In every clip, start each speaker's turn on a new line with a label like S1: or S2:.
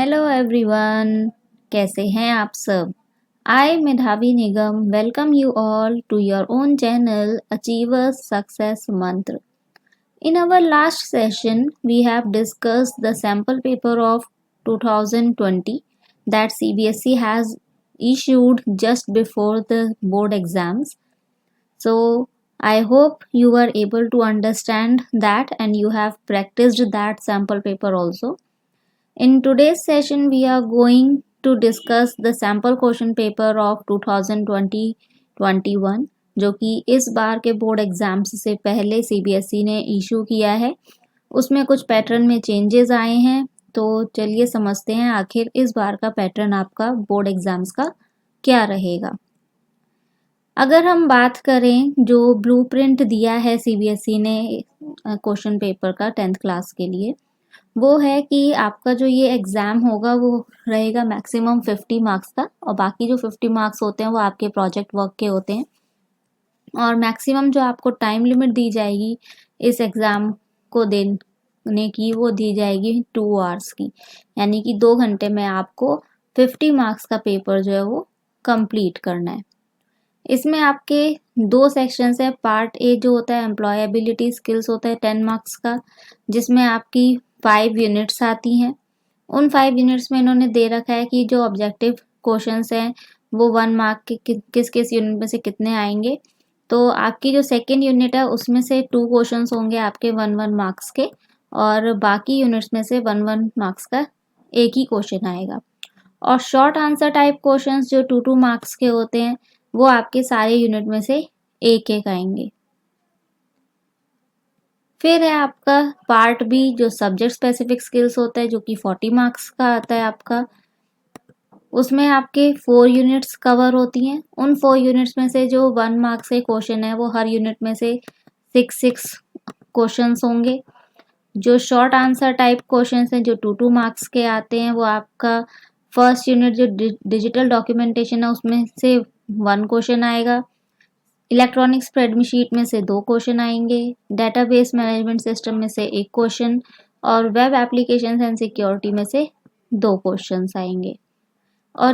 S1: Hello everyone, कैसे हैं आप सब। I Medhavi Nigam welcome you all to your own channel achievers success Mantra. In our last session, we have discussed the sample paper of 2020 that CBSE has issued just before the board exams. So, I hope you were able to understand that and you have practiced that sample paper also. In today's session, we are going to discuss the sample question paper of 2020-21 जो कि इस बार के board exams से पहले CBSE ने issue किया है। उसमें कुछ पैटर्न में चेंजेस आए हैं, तो चलिए समझते हैं आखिर इस बार का पैटर्न आपका बोर्ड एग्जाम्स का क्या रहेगा। अगर हम बात करें जो ब्लूप्रिंट दिया है सीबीएसई ने क्वेश्चन पेपर का 10th क्लास के लिए, वो है कि आपका जो ये एग्ज़ाम होगा वो रहेगा मैक्सिमम 50 मार्क्स का, और बाकी जो 50 मार्क्स होते हैं वो आपके प्रोजेक्ट वर्क के होते हैं। और मैक्सिमम जो आपको टाइम लिमिट दी जाएगी इस एग्ज़ाम को देने की, वो दी जाएगी 2 आवर्स की, यानी कि 2 घंटे में आपको 50 मार्क्स का पेपर जो है वो कंप्लीट करना है। इसमें आपके 2 सेक्शंस है। पार्ट ए जो होता है एम्प्लॉयबिलिटी स्किल्स होता है 10 मार्क्स का, जिसमें आपकी 5 यूनिट्स आती हैं। उन 5 यूनिट्स में इन्होंने दे रखा है कि जो ऑब्जेक्टिव क्वेश्चंस हैं वो 1 मार्क के किस किस यूनिट में से कितने आएंगे। तो आपकी जो सेकेंड यूनिट है उसमें से 2 क्वेश्चंस होंगे आपके 1-1 मार्क्स के, और बाकी यूनिट्स में से 1-1 मार्क्स का एक ही क्वेश्चन आएगा। और शॉर्ट आंसर टाइप क्वेश्चंस जो 2-2 मार्क्स के होते हैं वो आपके सारे यूनिट में से एक एक आएंगे। फिर है आपका पार्ट बी जो सब्जेक्ट स्पेसिफिक स्किल्स होता है, जो कि 40 मार्क्स का आता है आपका। उसमें आपके 4 यूनिट्स कवर होती हैं। उन 4 यूनिट्स में से जो 1 मार्क्स के क्वेश्चन है वो हर यूनिट में से 6-6 क्वेश्चंस होंगे। जो शॉर्ट आंसर टाइप क्वेश्चंस हैं जो 2-2 मार्क्स के आते हैं वो आपका फर्स्ट यूनिट जो डिजिटल डॉक्यूमेंटेशन है उसमें से 1 क्वेश्चन आएगा। इलेक्ट्रॉनिक स्प्रेडशीट में से 2 क्वेश्चन आएंगे। डेटाबेस मैनेजमेंट सिस्टम में से 1 क्वेश्चन, और वेब एप्लीकेशन एंड सिक्योरिटी में से 2 क्वेश्चंस आएंगे। और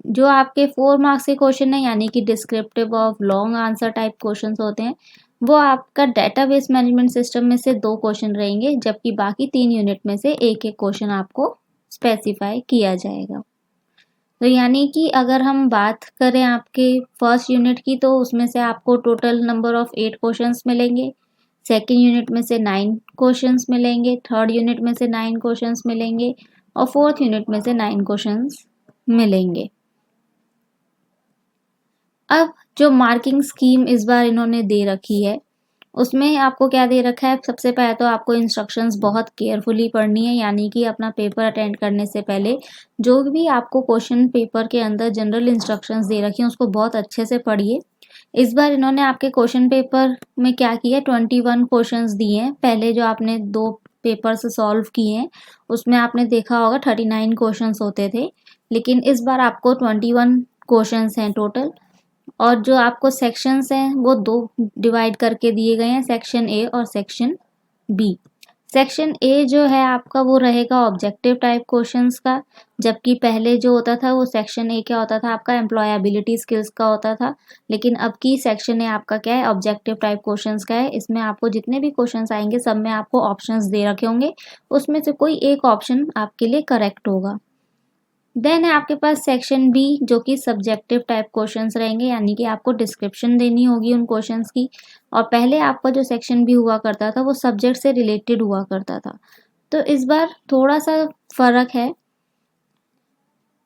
S1: जो आपके 4 मार्क्स के क्वेश्चन है, यानी कि descriptive of long answer type questions होते हैं, वो आपका डेटाबेस मैनेजमेंट सिस्टम में से 2 क्वेश्चन रहेंगे, जबकि बाकी 3 यूनिट में से एक एक क्वेश्चन आपको स्पेसिफाई किया जाएगा। तो यानी कि अगर हम बात करें आपके फर्स्ट यूनिट की, तो उसमें से आपको टोटल नंबर ऑफ 8 क्वेश्चंस मिलेंगे। सेकेंड यूनिट में से 9 क्वेश्चंस मिलेंगे। थर्ड यूनिट में से 9 क्वेश्चंस मिलेंगे, और फोर्थ यूनिट में से 9 क्वेश्चंस मिलेंगे। अब जो मार्किंग स्कीम इस बार इन्होंने दे रखी है उसमें आपको क्या दे रखा है। सबसे पहले तो आपको इंस्ट्रक्शंस बहुत केयरफुली पढ़नी है, यानी कि अपना पेपर अटेंड करने से पहले जो भी आपको क्वेश्चन पेपर के अंदर जनरल इंस्ट्रक्शंस दे रखी हैं उसको बहुत अच्छे से पढ़िए। इस बार इन्होंने आपके क्वेश्चन पेपर में क्या किया, 21 क्वेश्चंस दिए हैं। पहले जो आपने 2 पेपर से सॉल्व किए हैं उसमें आपने देखा होगा 39 क्वेश्चंस होते थे, लेकिन इस बार आपको 21 क्वेश्चंस हैं टोटल। और जो आपको सेक्शंस हैं वो 2 डिवाइड करके दिए गए हैं, सेक्शन ए और सेक्शन बी। सेक्शन ए जो है आपका वो रहेगा ऑब्जेक्टिव टाइप क्वेश्चंस का, जबकि पहले जो होता था वो सेक्शन ए क्या होता था आपका एम्प्लॉयबिलिटी स्किल्स का होता था। लेकिन अब की सेक्शन ए आपका क्या है, ऑब्जेक्टिव टाइप क्वेश्चंस का है। इसमें आपको जितने भी क्वेश्चंस आएंगे सब में आपको ऑप्शंस दे रखे होंगे, उसमें से कोई एक ऑप्शन आपके लिए करेक्ट होगा। देन है आपके पास सेक्शन बी जो कि सब्जेक्टिव टाइप क्वेश्चंस रहेंगे, यानी कि आपको डिस्क्रिप्शन देनी होगी उन क्वेश्चंस की। और पहले आपका जो सेक्शन बी हुआ करता था वो सब्जेक्ट से रिलेटेड हुआ करता था, तो इस बार थोड़ा सा फर्क है।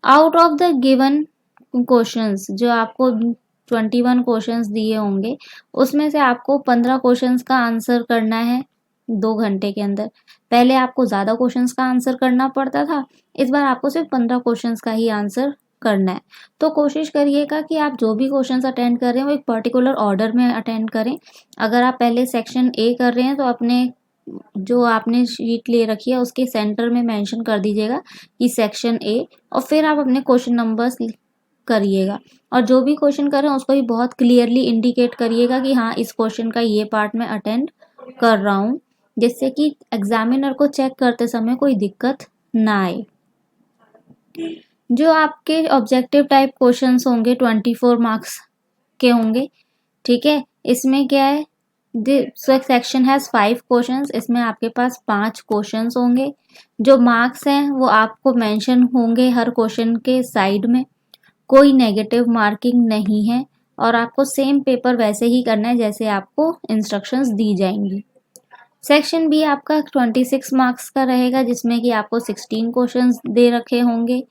S1: Out of the given questions जो आपको 21 क्वेश्चंस दिए होंगे उसमें से आपको 15 क्वेश्चंस का आंसर करना है 2 घंटे के अंदर। पहले आपको ज़्यादा क्वेश्चंस का आंसर करना पड़ता था, इस बार आपको सिर्फ 15 क्वेश्चंस का ही आंसर करना है। तो कोशिश करिएगा कि आप जो भी क्वेश्चंस अटेंड कर रहे हैं वो एक पर्टिकुलर ऑर्डर में अटेंड करें। अगर आप पहले सेक्शन ए कर रहे हैं तो अपने जो आपने शीट ले रखी है उसके सेंटर में मेंशन कर दीजिएगा कि सेक्शन ए, और फिर आप अपने क्वेश्चन नंबर्स करिएगा। और जो भी क्वेश्चन कर रहे हैं उसको भी बहुत क्लियरली इंडिकेट करिएगा कि हाँ इस क्वेश्चन का ये पार्ट मैं अटेंड कर रहा हूँ, जिससे कि एग्जामिनर को चेक करते समय कोई दिक्कत ना आए। जो आपके ऑब्जेक्टिव टाइप क्वेश्चंस होंगे 24 मार्क्स के होंगे, ठीक है। इसमें क्या है, सेक्शन हैज़ 5 क्वेश्चंस, इसमें आपके पास 5 क्वेश्चंस होंगे। जो मार्क्स हैं वो आपको मेंशन होंगे हर क्वेश्चन के साइड में, कोई नेगेटिव मार्किंग नहीं है और आपको सेम पेपर वैसे ही करना है जैसे आपको इंस्ट्रक्शंस दी जाएंगी। सेक्शन बी आपका 26 मार्क्स का रहेगा, जिसमें कि आपको 16 क्वेश्चंस दे रखे होंगे,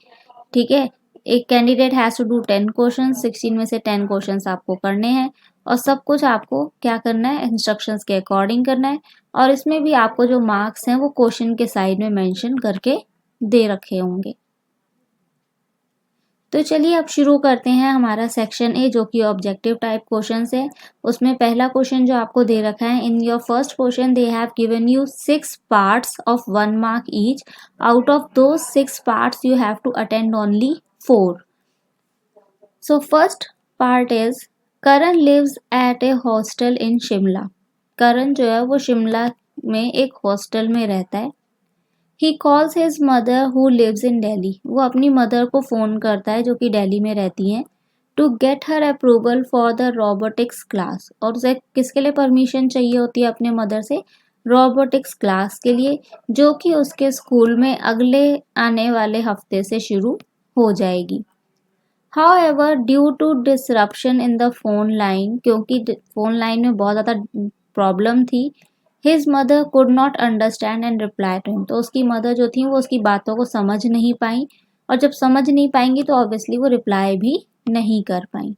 S1: ठीक है। एक candidate has to do 10 questions, 16 में से 10 क्वेश्चंस आपको करने हैं और सब कुछ आपको क्या करना है, इंस्ट्रक्शंस के अकॉर्डिंग करना है। और इसमें भी आपको जो मार्क्स हैं वो क्वेश्चन के साइड में मेंशन करके दे रखे होंगे। तो चलिए अब शुरू करते हैं हमारा सेक्शन ए, जो कि ऑब्जेक्टिव टाइप क्वेश्चन है। उसमें पहला क्वेश्चन जो आपको दे रखा है, in your first question they have given you 6 parts of 1 mark each, out of दो 6 parts you have to attend only 4। So first part is, Karan lives at a hostel in Shimla. Karan जो है वो शिमला में एक हॉस्टल में रहता है। He calls his mother who lives in Delhi. वो अपनी मदर को फ़ोन करता है जो कि दिल्ली में रहती हैं, to get her approval for the robotics class. और उसे किसके लिए परमिशन चाहिए होती है अपने मदर से, रोबोटिक्स क्लास के लिए, जो कि उसके स्कूल में अगले आने वाले हफ्ते से शुरू हो जाएगी। However due to disruption in the phone line, क्योंकि फ़ोन लाइन में बहुत ज़्यादा प्रॉब्लम थी, his mother could not understand and reply to him. तो उसकी मदर जो थी वो उसकी बातों को समझ नहीं पाई, और जब समझ नहीं पाएंगी तो ऑब्वियसली वो रिप्लाई भी नहीं कर पाई।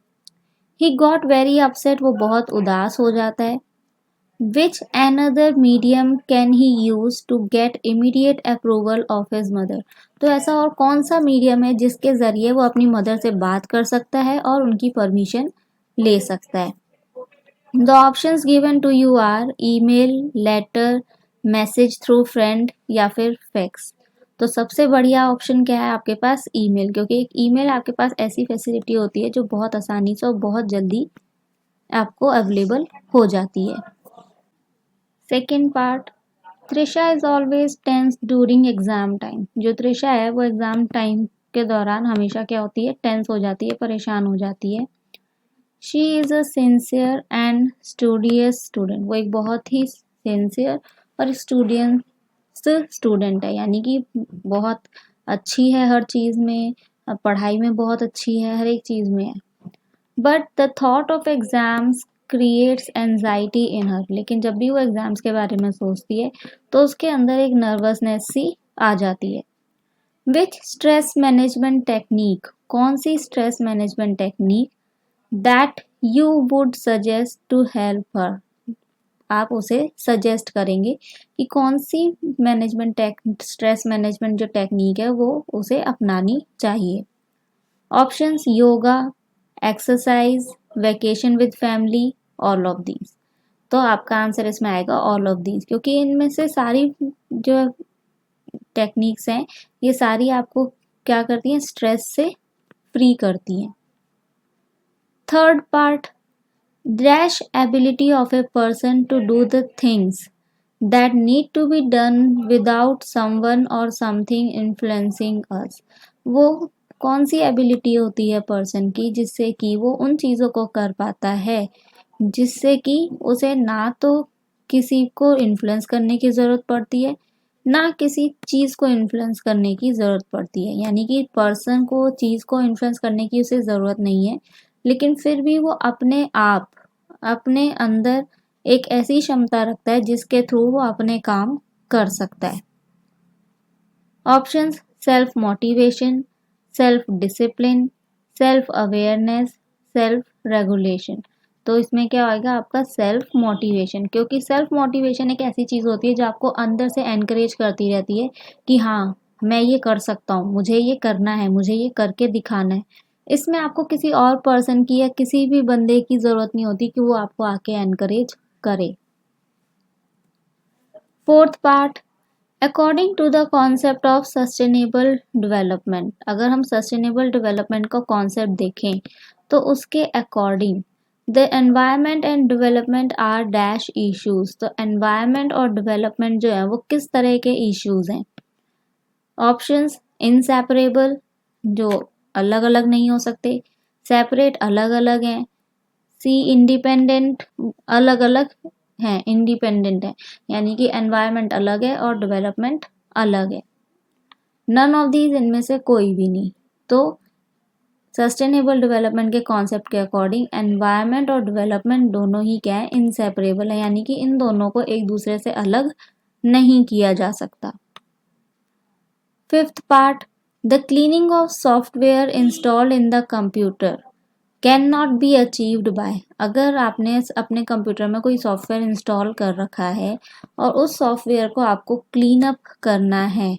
S1: ही गॉट वेरी अपसेट, वो बहुत उदास हो जाता है। Which another medium can he use to get immediate approval of his mother. तो ऐसा और कौन सा मीडियम है जिसके ज़रिए वो अपनी मदर से बात कर सकता है और उनकी परमिशन ले सकता है। The options given to you are email, letter, message through friend या फिर फैक्स। तो सबसे बढ़िया ऑप्शन क्या है आपके पास, ईमेल, क्योंकि एक ईमेल आपके पास ऐसी फैसिलिटी होती है जो बहुत आसानी से और बहुत जल्दी आपको अवेलेबल हो जाती है। Second part, Trisha is always tense during exam time. जो त्रिशा है वो एग्जाम टाइम के दौरान हमेशा क्या होती है, टेंस हो जाती है, परेशान हो जाती है। She is a sincere and studious student. वो एक बहुत ही सिंसियर और स्टूडेंट है, यानी कि बहुत अच्छी है हर चीज़ में, पढ़ाई में बहुत अच्छी है, हर एक चीज़ में है। But the thought of exams creates anxiety in her. लेकिन जब भी वो एग्ज़ाम्स के बारे में सोचती है तो उसके अंदर एक नर्वसनेस सी आ जाती है। विच स्ट्रेस मैनेजमेंट टेक्निक, कौन सी stress management technique that you would suggest to help her, आप उसे सजेस्ट करेंगे कि कौन सी स्ट्रेस मैनेजमेंट जो टेक्निक है वो उसे अपनानी चाहिए। Options, yoga, exercise, vacation with family, all of these. तो आपका आंसर इसमें आएगा ऑल ऑफ दीज, क्योंकि इनमें से सारी जो टेक्निक्स हैं ये सारी आपको क्या करती हैं, स्ट्रेस से फ्री करती हैं। Third part, dash ability of a person to do the things that need to be done without someone or something influencing us। वो कौन सी एबिलिटी होती है पर्सन की जिससे कि वो उन चीज़ों को कर पाता है जिससे कि उसे ना तो किसी को इन्फ्लुएंस करने की ज़रूरत पड़ती है, ना किसी चीज़ को इन्फ्लुएंस करने की ज़रूरत पड़ती है। यानी कि पर्सन को चीज़ को इन्फ्लुएंस करने की उसे ज़रूरत नहीं है, लेकिन फिर भी वो अपने आप अपने अंदर एक ऐसी क्षमता रखता है जिसके थ्रू वो अपने काम कर सकता है। Options, self motivation, self discipline, self awareness, self regulation. तो इसमें क्या आएगा आपका सेल्फ मोटिवेशन, क्योंकि सेल्फ मोटिवेशन एक ऐसी चीज़ होती है जो आपको अंदर से एनकरेज करती रहती है कि हाँ मैं ये कर सकता हूँ, मुझे ये करना है, मुझे ये करके दिखाना है। इसमें आपको किसी और पर्सन की या किसी भी बंदे की ज़रूरत नहीं होती कि वो आपको आके एनकरेज करे। Fourth part, according to the concept of sustainable development. अगर हम सस्टेनेबल डेवलपमेंट का कॉन्सेप्ट देखें तो उसके according the environment and development are dash issues. तो एनवायरनमेंट और डेवलपमेंट जो है वो किस तरह के इश्यूज हैं। ऑप्शंस, इनसेपरेबल, जो अलग अलग नहीं हो सकते, सेपरेट अलग अलग हैं, सी इंडिपेंडेंट अलग अलग हैं, इंडिपेंडेंट है, यानी कि एनवायरनमेंट अलग है और डेवलपमेंट अलग है। नन ऑफ दीज, इनमें से कोई भी नहीं। तो सस्टेनेबल डेवलपमेंट के कॉन्सेप्ट के अकॉर्डिंग एनवायरनमेंट और डेवलपमेंट दोनों ही क्या है, इनसेपरेबल है, यानी कि इन दोनों को एक दूसरे से अलग नहीं किया जा सकता। Fifth part, the cleaning of software installed in the computer can not be achieved by. अगर आपने अपने कंप्यूटर में कोई सॉफ्टवेयर इंस्टॉल कर रखा है और उस सॉफ्टवेयर को आपको क्लीन अप करना है,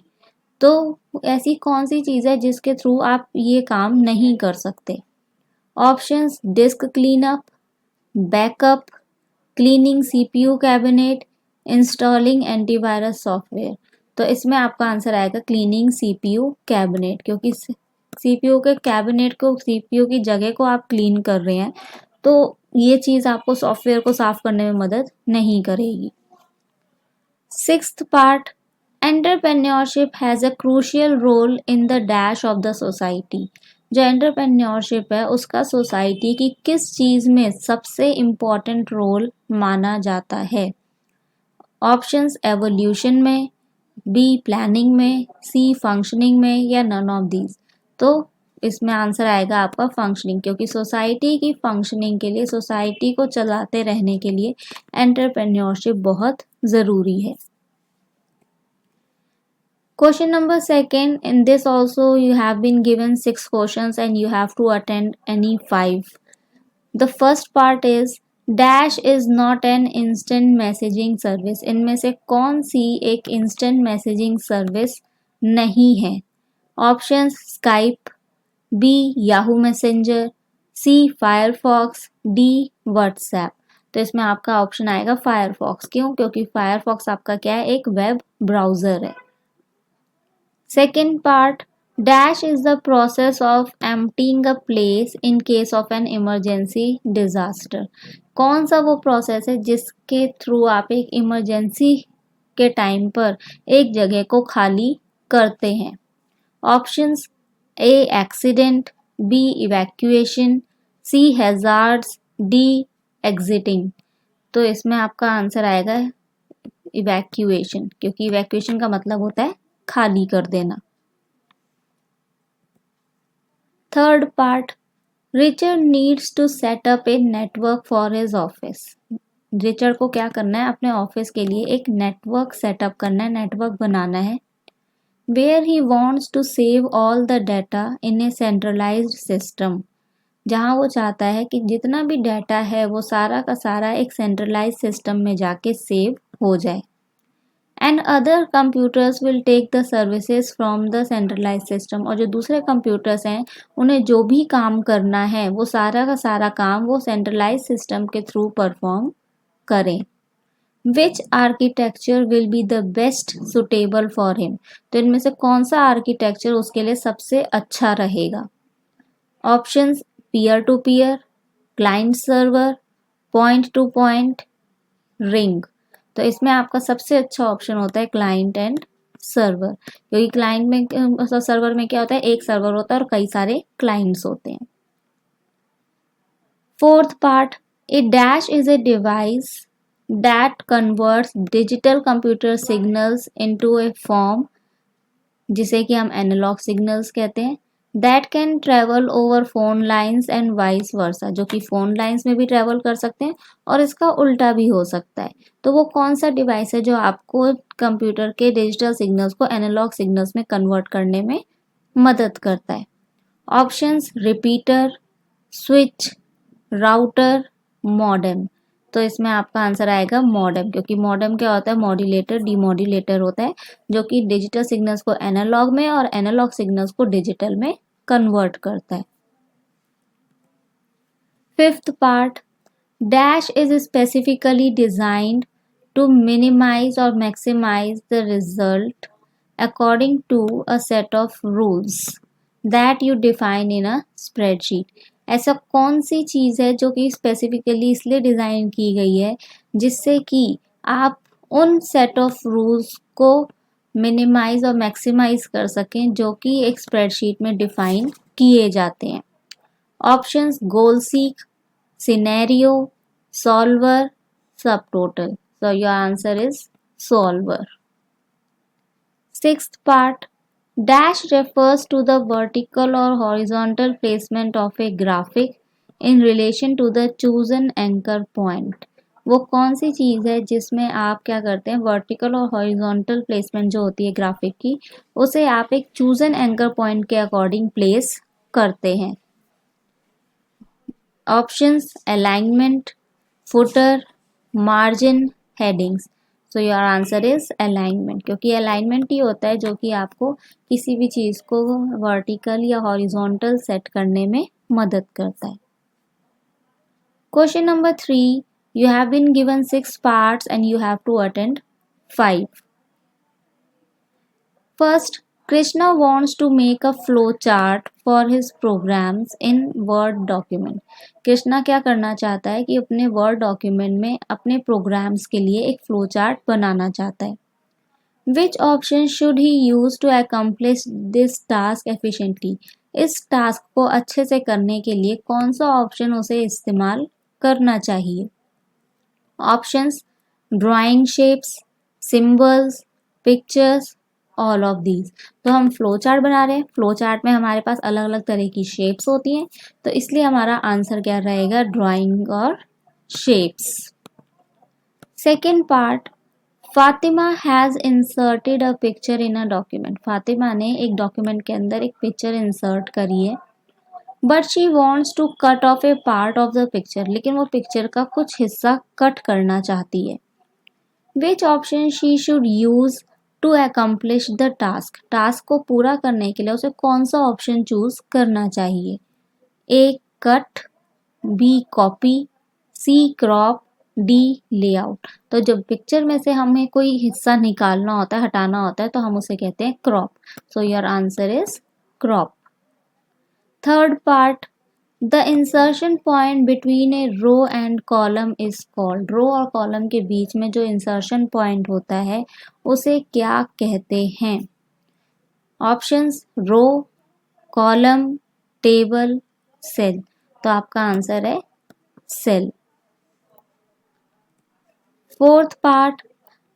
S1: तो ऐसी कौन सी चीज़ है जिसके थ्रू आप ये काम नहीं कर सकते? Options, disc cleanup, backup, cleaning CPU cabinet, installing antivirus software. तो इसमें आपका आंसर आएगा क्लीनिंग सीपीयू कैबिनेट, क्योंकि सीपीयू के कैबिनेट को, सीपीयू की जगह को आप क्लीन कर रहे हैं, तो ये चीज़ आपको सॉफ्टवेयर को साफ करने में मदद नहीं करेगी। Sixth part, entrepreneurship has a crucial role in the dash of the society. जो एंटरप्रेन्योरशिप है उसका सोसाइटी की किस चीज़ में सबसे इम्पॉर्टेंट रोल माना जाता है? ऑप्शंस, एवोल्यूशन में, बी प्लानिंग में, सी फंक्शनिंग में, या नन ऑफ दीज। तो इसमें आंसर आएगा आपका फंक्शनिंग, क्योंकि सोसाइटी की फंक्शनिंग के लिए, सोसाइटी को चलाते रहने के लिए एंटरप्रेन्योरशिप बहुत ज़रूरी है। Question number second, in this also you have been given 6 questions and you have to attend any 5. The first part is Dash is not an instant messaging service. इनमें से कौन सी एक instant messaging service नहीं है? Options, Skype, B Yahoo Messenger, C Firefox, D WhatsApp। तो इसमें आपका option आएगा Firefox। क्यों? क्योंकि Firefox आपका क्या है, एक वेब ब्राउज़र है। Second part, dash is the process of emptying a place in case of an emergency disaster. कौन सा वो प्रोसेस है जिसके थ्रू आप एक इमरजेंसी के टाइम पर एक जगह को खाली करते हैं? ऑप्शंस, ए एक्सीडेंट, बी इवैक्यूएशन, सी हैजार्ड्स, डी एग्जिटिंग। तो इसमें आपका आंसर आएगा इवैक्यूएशन, क्योंकि इवैक्यूएशन का मतलब होता है खाली कर देना। Third part, Richard needs to set up a network for his office. Richard को क्या करना है, अपने ऑफिस के लिए एक नेटवर्क सेटअप करना है, नेटवर्क बनाना है। Where he wants to save all the data in a centralised system, जहाँ वो चाहता है कि जितना भी डाटा है वो सारा का सारा एक सेंट्रलाइज सिस्टम में जाके सेव हो जाए। And other computers will take the services from the centralise system, और जो दूसरे कंप्यूटर्स हैं उन्हें जो भी काम करना है वो सारा का सारा काम वो सेंट्रलाइज सिस्टम के थ्रू परफॉर्म करें। Which architecture will be the best suitable for him, तो इनमें से कौन सा आर्किटेक्चर उसके लिए सबसे अच्छा रहेगा? Options, peer to peer, client server, point to point, ring. तो इसमें आपका सबसे अच्छा ऑप्शन होता है क्लाइंट एंड सर्वर, क्योंकि क्लाइंट में, सर्वर में क्या होता है, एक सर्वर होता है और कई सारे क्लाइंट्स होते हैं। Fourth part, A dash is a device that converts digital computer signals into A form, जिसे कि हम एनालॉग सिग्नल्स कहते हैं, that can travel over phone lines and vice versa, जो कि फोन लाइन्स में भी ट्रेवल कर सकते हैं और इसका उल्टा भी हो सकता है। तो वो कौन सा डिवाइस है जो आपको कंप्यूटर के डिजिटल सिग्नल्स को एनालॉग सिग्नल्स में कन्वर्ट करने में मदद करता है? Options, repeater, switch, router, modem. तो इसमें आपका आंसर आएगा मॉडेम, क्योंकि मॉडेम क्या होता है, मॉड्यूलेटर डीमॉड्यूलेटर होता है, जो कि डिजिटल सिग्नल्स को एनालॉग में और एनालॉग सिग्नल्स को डिजिटल में कन्वर्ट करता है। Fifth part, dash is specifically designed to minimize और maximize the result according to a set of rules that you define in a spreadsheet. ऐसा कौन सी चीज़ है जो कि स्पेसिफिकली इसलिए डिज़ाइन की गई है जिससे कि आप उन सेट ऑफ रूल्स को मिनिमाइज और मैक्सिमाइज कर सकें, जो कि एक स्प्रेडशीट में डिफाइन किए जाते हैं। ऑप्शंस गोल सीक, सिनेरियो, सॉल्वर, सब total. So your answer is solver. Sixth part, dash refers to the vertical or horizontal placement of a graphic in relation to the chosen anchor point। वो कौन सी चीज़ है जिसमें आप क्या करते हैं, वर्टिकल और हॉरिजॉन्टल प्लेसमेंट जो होती है ग्राफिक की, उसे आप एक चूजन एंकर पॉइंट के अकॉर्डिंग प्लेस करते हैं। Options alignment, footer, margin, headings. So your answer is alignment, क्योंकि अलाइनमेंट ही होता है जो कि आपको किसी भी चीज़ को वर्टिकल या हॉरिजॉन्टल सेट करने में मदद करता है। Question number 3, you have been given 6 parts and you have to attend 5. First, Krishna wants to make a flow chart for his programs in Word document. Krishna क्या करना चाहता है कि अपने Word document में अपने programs के लिए एक flow chart बनाना चाहता है। Which option should he use to accomplish this task efficiently? इस टास्क को अच्छे से करने के लिए कौन सा ऑप्शन उसे इस्तेमाल करना चाहिए? Options drawing shapes, symbols, pictures, all of these. तो हम फ्लो चार्ट बना रहे हैं, फ्लो चार्ट में हमारे पास अलग अलग तरह की शेप्स होती हैं, तो इसलिए हमारा आंसर क्या रहेगा, ड्राइंग और shapes. Second part, Fatima has inserted a picture in a document. Fatima ने एक डॉक्यूमेंट के अंदर एक पिक्चर इंसर्ट करी है, but she wants to cut off a part of the picture. लेकिन वो पिक्चर का कुछ हिस्सा कट करना चाहती है। Which option she should use to accomplish the task. Task को पूरा करने के लिए उसे कौन सा ऑप्शन चूज करना चाहिए? ए कट, बी कॉपी, सी क्रॉप, डी लेआउट। तो जब पिक्चर में से हमें कोई हिस्सा निकालना होता है, हटाना होता है, तो हम उसे कहते हैं crop. So your answer is crop. Third part, the insertion point between a row and column is called. Row और कॉलम के बीच में जो इंसर्शन पॉइंट होता है उसे क्या कहते हैं? Options row, column, table, cell. तो आपका आंसर है cell. Fourth part,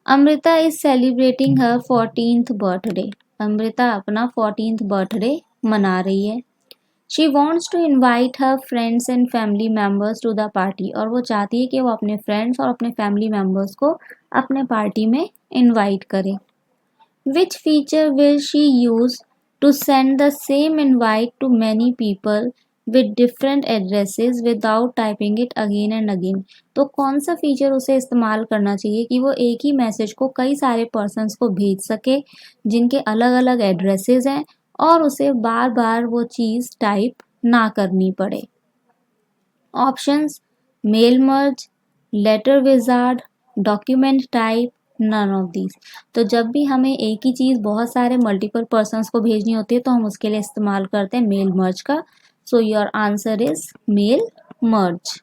S1: Amrita is celebrating her 14th birthday. Amrita अपना 14th बर्थडे मना रही है। She wants to invite her friends and family members to the party. और वो चाहती है कि वो अपने फ्रेंड्स और अपने फैमिली मेम्बर्स को अपने पार्टी में इन्वाइट करे। Which feature will she use to send the same invite to many people with different addresses without typing it again and again. तो कौन सा फीचर उसे इस्तेमाल करना चाहिए कि वो एक ही मैसेज को कई सारे पर्सन्स को भेज सके जिनके अलग अलग एड्रेसेस हैं और उसे बार बार वो चीज़ टाइप ना करनी पड़े? Options mail merge, letter wizard, document type, none of these. तो जब भी हमें एक ही चीज़ बहुत सारे मल्टीपल पर्सन्स को भेजनी होती है तो हम उसके लिए इस्तेमाल करते हैं मेल मर्ज का। So your answer is mail merge.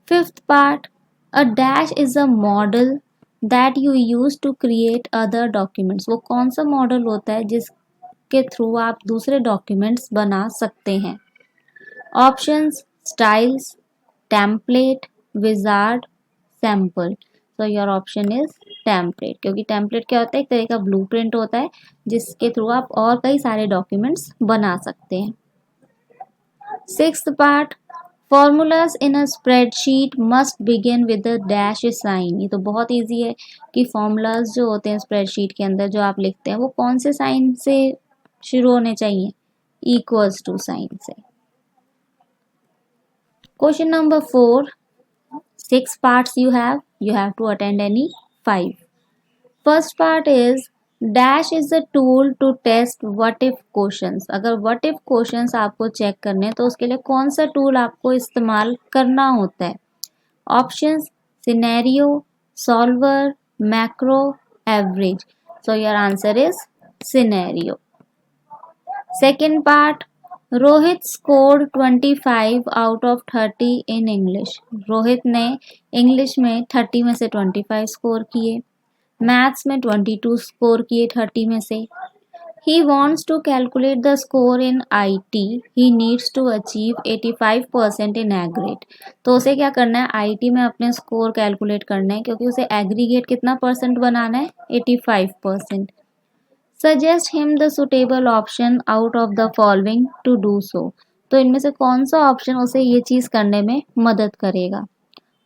S1: Fifth part, a dash is a model that you use to create other documents. वो कौन सा मॉडल होता है जिसके थ्रू आप दूसरे डॉक्यूमेंट्स बना सकते हैं? Options styles, template, wizard, sample. So your option is template, क्योंकि टेम्पलेट क्या होता है, एक तरह का ब्लूप्रिंट होता है जिसके थ्रू आप और कई सारे डॉक्यूमेंट्स बना सकते हैं। Sixth part, formulas in a spreadsheet must begin with a dash sign. ये तो बहुत इजी है कि फॉर्मूलाज जो होते हैं स्प्रेडशीट के अंदर जो आप लिखते हैं वो कौन से साइन से शुरू होने चाहिए? इक्वल्स टू साइन से। Question number 4, 6 parts you have to attend any 5. First part is dash is a tool to test what if questions. अगर what if questions आपको चेक करने हैं तो उसके लिए कौन सा टूल आपको इस्तेमाल करना होता है? Options scenario, solver, macro, average. So your answer is scenario. Second part, Rohit scored 25 out of 30 in English. Rohit ने इंग्लिश में 30 में से 25 स्कोर किए। मैथ्स में 22 स्कोर किए 30 में से। He wants to calculate the score in IT. He needs to achieve 85% in aggregate. तो उसे क्या करना है, IT में अपने स्कोर कैलकुलेट करना है, क्योंकि उसे एग्रीगेट कितना परसेंट बनाना है, 85%. Suggest him the suitable option out of the following to do so. तो इनमें से कौन सा ऑप्शन उसे ये चीज़ करने में मदद करेगा?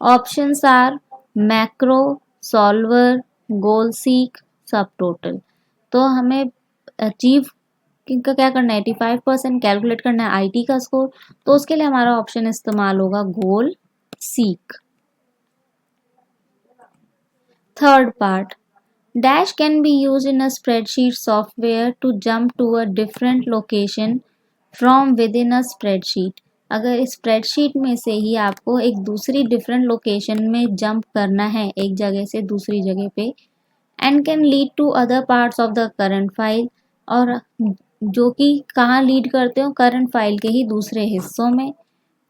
S1: Options are macro, solver, goal seek, subtotal. तो हमें अचीव का क्या करना है, 85% कैलकुलेट करना है आईटी का स्कोर, तो उसके लिए हमारा ऑप्शन इस्तेमाल होगा goal seek. Third part, dash can be use in a spreadsheet software to jump to a different location from within a spreadsheet. अगर इस स्प्रेडशीट में से ही आपको एक दूसरी डिफरेंट लोकेशन में जंप करना है, एक जगह से दूसरी जगह पे, and can lead to other parts of the current file, और जो कि कहाँ लीड करते हो, करंट फाइल के ही दूसरे हिस्सों में,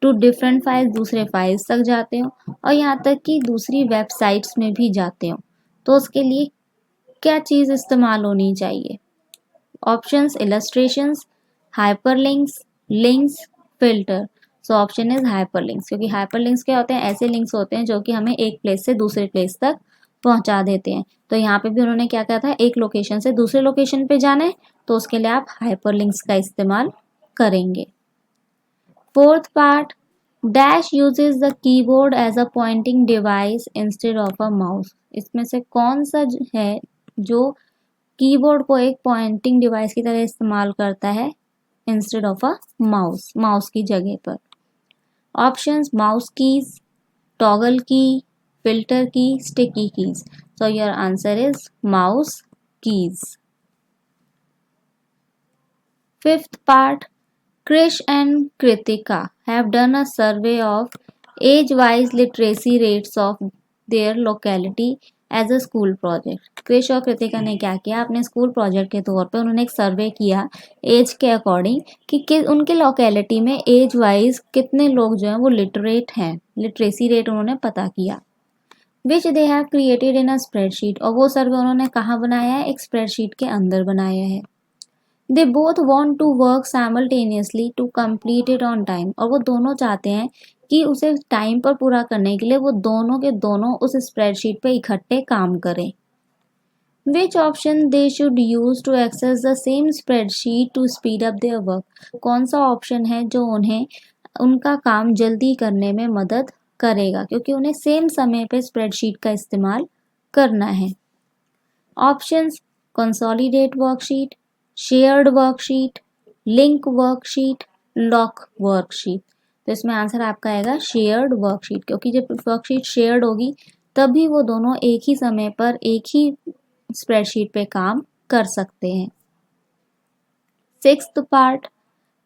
S1: टू डिफरेंट फाइल्स, दूसरे फाइल्स तक जाते हो, और यहाँ तक कि दूसरी वेबसाइट्स में भी जाते हो, तो उसके लिए क्या चीज़ इस्तेमाल होनी चाहिए? Options illustrations, hyperlinks, links, filter. So option is hyperlinks, क्योंकि हाइपरलिंक्स क्या होते हैं, ऐसे लिंक्स होते हैं जो कि हमें एक प्लेस से दूसरे प्लेस तक पहुंचा देते हैं. तो यहाँ पे भी उन्होंने क्या कहा था, एक लोकेशन से दूसरे लोकेशन पे जाना है, तो उसके लिए आप हाइपरलिंक्स का इस्तेमाल करेंगे. Fourth part, dash uses the keyboard as a pointing device instead of a mouse. इसमें से कौन सा है जो कीबोर्ड को एक पॉइंटिंग डिवाइस की तरह इस्तेमाल करता है instead of a mouse, mouse की जगह पर? ऑप्शंस माउस कीज, टॉगल की, फिल्टर की, sticky keys. So your answer is mouse keys. Fifth part, Krish and Kritika have done a survey of age-wise literacy rates of their locality as a school project. Krish और कृतिका ने क्या किया, अपने school project के तौर पे उन्होंने एक सर्वे किया एज के अकॉर्डिंग कि उनके लोकेलिटी में एज वाइज कितने लोग जो हैं वो लिटरेट हैं, लिटरेसी रेट उन्होंने पता किया. Which they have created in a spreadsheet, और वो सर्वे उन्होंने कहाँ बनाया है, एक स्प्रेडशीट के अंदर बनाया है. They both want to work simultaneously to complete it on time, और वो दोनों चाहते हैं कि उसे टाइम पर पूरा करने के लिए वो दोनों के दोनों उस स्प्रेडशीट पे इकट्ठे काम करें. Which option they should use to access the same spreadsheet to speed up their work. कौन सा ऑप्शन है जो उन्हें उनका काम जल्दी करने में मदद करेगा, क्योंकि उन्हें सेम समय पे स्प्रेडशीट का इस्तेमाल करना है. Options consolidate worksheet, shared worksheet, link worksheet, lock worksheet. तो इसमें आंसर आपका आएगा शेयर्ड वर्कशीट, क्योंकि जब वर्कशीट शेयर्ड होगी तभी वो दोनों एक ही समय पर एक ही स्प्रेडशीट पे काम कर सकते हैं. Sixth part,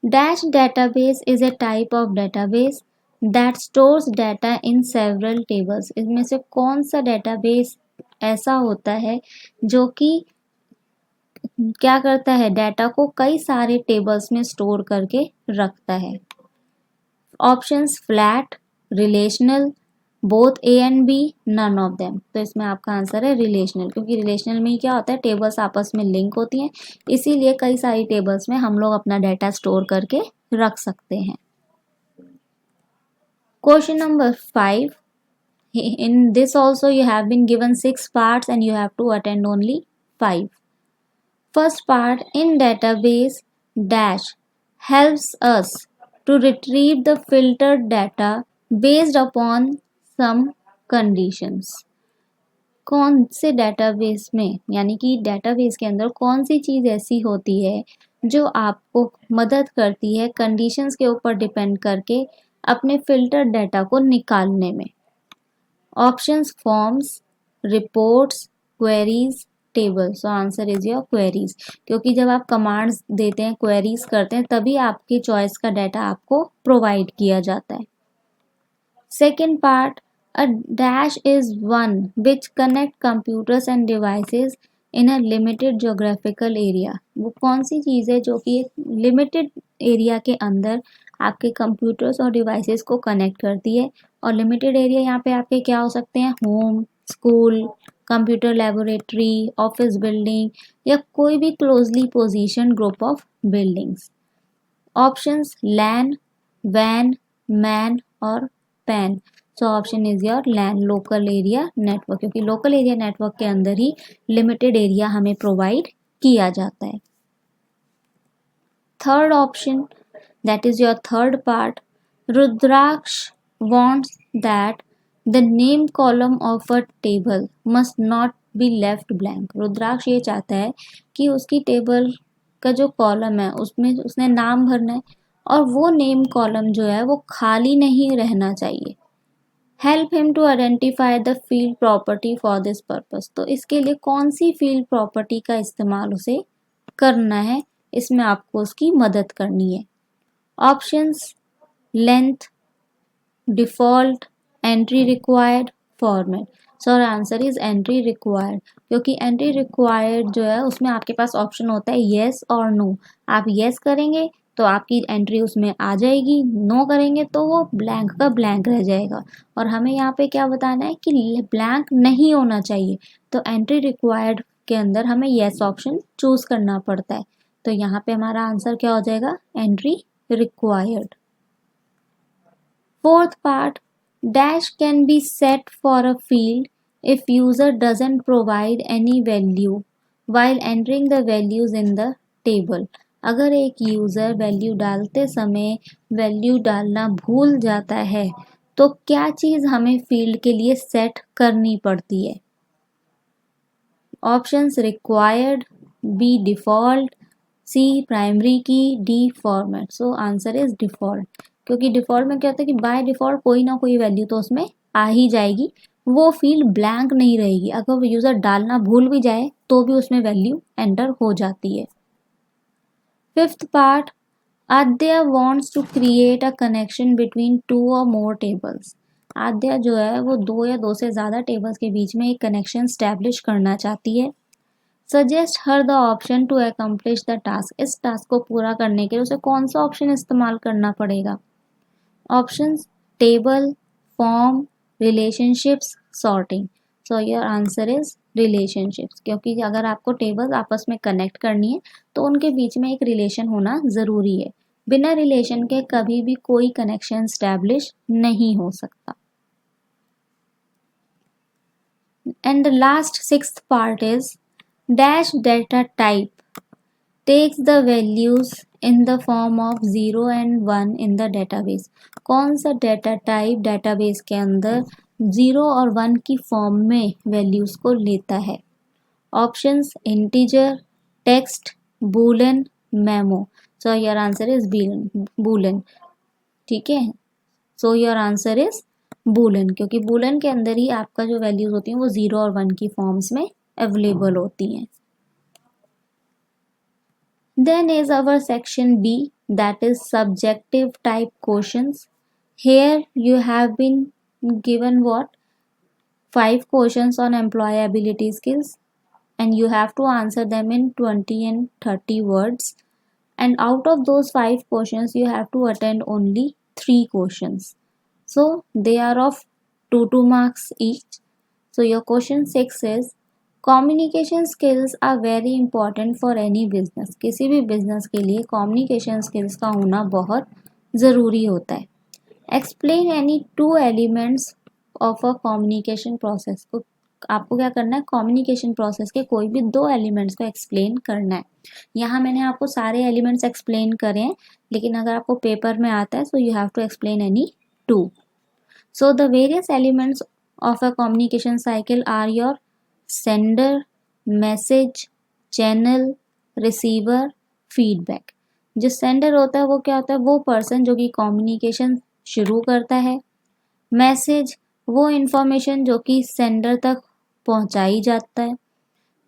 S1: dash database is a type of database that stores data in several tables. इसमें से कौन सा डेटाबेस ऐसा होता है जो कि क्या करता है, डाटा को कई सारे टेबल्स में स्टोर करके रखता है? Options flat, relational, both A and B, none of them. तो इसमें आपका आंसर है रिलेशनल, क्योंकि रिलेशनल में क्या होता है, टेबल्स आपस में लिंक होती हैं, इसीलिए कई सारी टेबल्स में हम लोग अपना डाटा स्टोर करके रख सकते हैं. Question number 5, in this also you have been given 6 parts and you have to attend only 5. First part, in database dash helps us to retrieve the filtered data based upon some conditions. कौन से database में, यानी कि database के अंदर कौन सी चीज़ ऐसी होती है जो आपको मदद करती है कंडीशंस के ऊपर डिपेंड करके अपने फिल्टर्ड डाटा को निकालने में? Options forms, reports, queries, table. So answer is your queries, क्योंकि जब आप कमांड्स देते हैं, क्वेरीज करते हैं, तभी आपकी चॉइस का डाटा आपको प्रोवाइड किया जाता है. Second part, a dash is one which connect computers end devices in a limited geographical area. वो कौन सी चीज़ है जो कि एक लिमिटेड एरिया के अंदर आपके कंप्यूटर्स और डिवाइसेस को कनेक्ट करती है? और लिमिटेड एरिया यहाँ पे आपके क्या हो सकते हैं, home, school, computer laboratory, office building या कोई भी closely position group of buildings. Options LAN, वैन, मैन और PAN. So option is your LAN, local area network, क्योंकि लोकल एरिया नेटवर्क के अंदर ही लिमिटेड एरिया हमें प्रोवाइड किया जाता है। Third option, that is your third part, Rudraksh wants that the name column of a table must not be left blank। रुद्राक्ष ये चाहता है कि उसकी टेबल का जो कॉलम है उसमें उसने नाम भरना है और वो नेम कॉलम जो है वो खाली नहीं रहना चाहिए। Help him to identify the field property for this purpose. तो इसके लिए कौन सी फील्ड प्रॉपर्टी का इस्तेमाल उसे करना है, इसमें आपको उसकी मदद करनी है। Options length, default, entry required, format. So answer is entry required, क्योंकि एंट्री रिक्वायर्ड जो है उसमें आपके पास ऑप्शन होता है येस और नो। आप येस करेंगे तो आपकी एंट्री उसमें आ जाएगी, नो करेंगे तो वो ब्लैंक का ब्लैंक रह जाएगा। और हमें यहाँ पे क्या बताना है कि ब्लैंक नहीं होना चाहिए, तो एंट्री रिक्वायर्ड के अंदर हमें येस ऑप्शन चूज करना पड़ता है। तो यहाँ पे हमारा आंसर क्या हो जाएगा, entry required। Fourth part, dash can be set for a field if user doesn't provide any value while entering the values in the table। अगर एक यूज़र वैल्यू डालते समय वैल्यू डालना भूल जाता है तो क्या चीज़ हमें फील्ड के लिए सेट करनी पड़ती है। ऑप्शंस रिक्वायर्ड, बी डिफ़ॉल्ट, सी प्राइमरी की, D format. So answer is default, क्योंकि डिफ़ॉल्ट में क्या होता है कि बाय डिफ़ॉल्ट कोई ना कोई वैल्यू तो उसमें आ ही जाएगी, वो फील्ड ब्लैंक नहीं रहेगी। अगर वो यूज़र डालना भूल भी जाए तो भी उसमें वैल्यू एंटर हो जाती है। Fifth part, Aadya wants to create a connection between two or more tables. आद्या जो है वो दो या दो से ज़्यादा टेबल्स के बीच में एक कनेक्शन स्टैब्लिश करना चाहती है। Suggest her the option to accomplish the task. इस टास्क को पूरा करने के लिए उसे कौन सा ऑप्शन इस्तेमाल करना पड़ेगा। Options table, form, relationships, sorting. So your answer is relationships, क्योंकि अगर आपको टेबल आपस में कनेक्ट करनी है तो उनके बीच में एक रिलेशन होना ज़रूरी है। बिना रिलेशन के कभी भी कोई कनेक्शन स्टैब्लिश नहीं हो सकता। And the last sixth part is dash data type takes the values in the form of 0 and 1 in the database। कौन सा डेटा टाइप डेटाबेस के अंदर 0 और 1 की फॉर्म में वैल्यूज़ को लेता है। Options integer, text, Boolean, memo. So your answer is Boolean. ठीक है, सो योर आंसर इज बूलन, क्योंकि बूलन के अंदर ही आपका जो वैल्यूज़ होती हैं वो 0 और 1 की फॉर्म्स में अवेलेबल होती हैं। Then is our section B, that is subjective type questions। Here you have been given what 5 questions on employability skills and you have to answer them in 20 and 30 words, and out of those 5 questions you have to attend only 3 questions, so they are of 2 marks each। So your question 6 is communication skills are very important for any business. किसी भी business के लिए communication skills का होना बहुत ज़रूरी होता है। Explain any 2 elements of a communication process. को आपको क्या करना है, कम्युनिकेशन प्रोसेस के कोई भी 2 एलिमेंट्स को एक्सप्लेन करना है। यहाँ मैंने आपको सारे एलिमेंट्स एक्सप्लेन करे हैं, लेकिन अगर आपको पेपर में आता है so you have to explain any 2। So the various elements of a communication cycle are your sender, message, channel, receiver, feedback. जो सेंडर होता है वो क्या होता है, वो पर्सन जो कि कम्युनिकेशन शुरू करता है। मैसेज वो इन्फॉर्मेशन जो कि सेंडर तक पहुंचाई जाता है।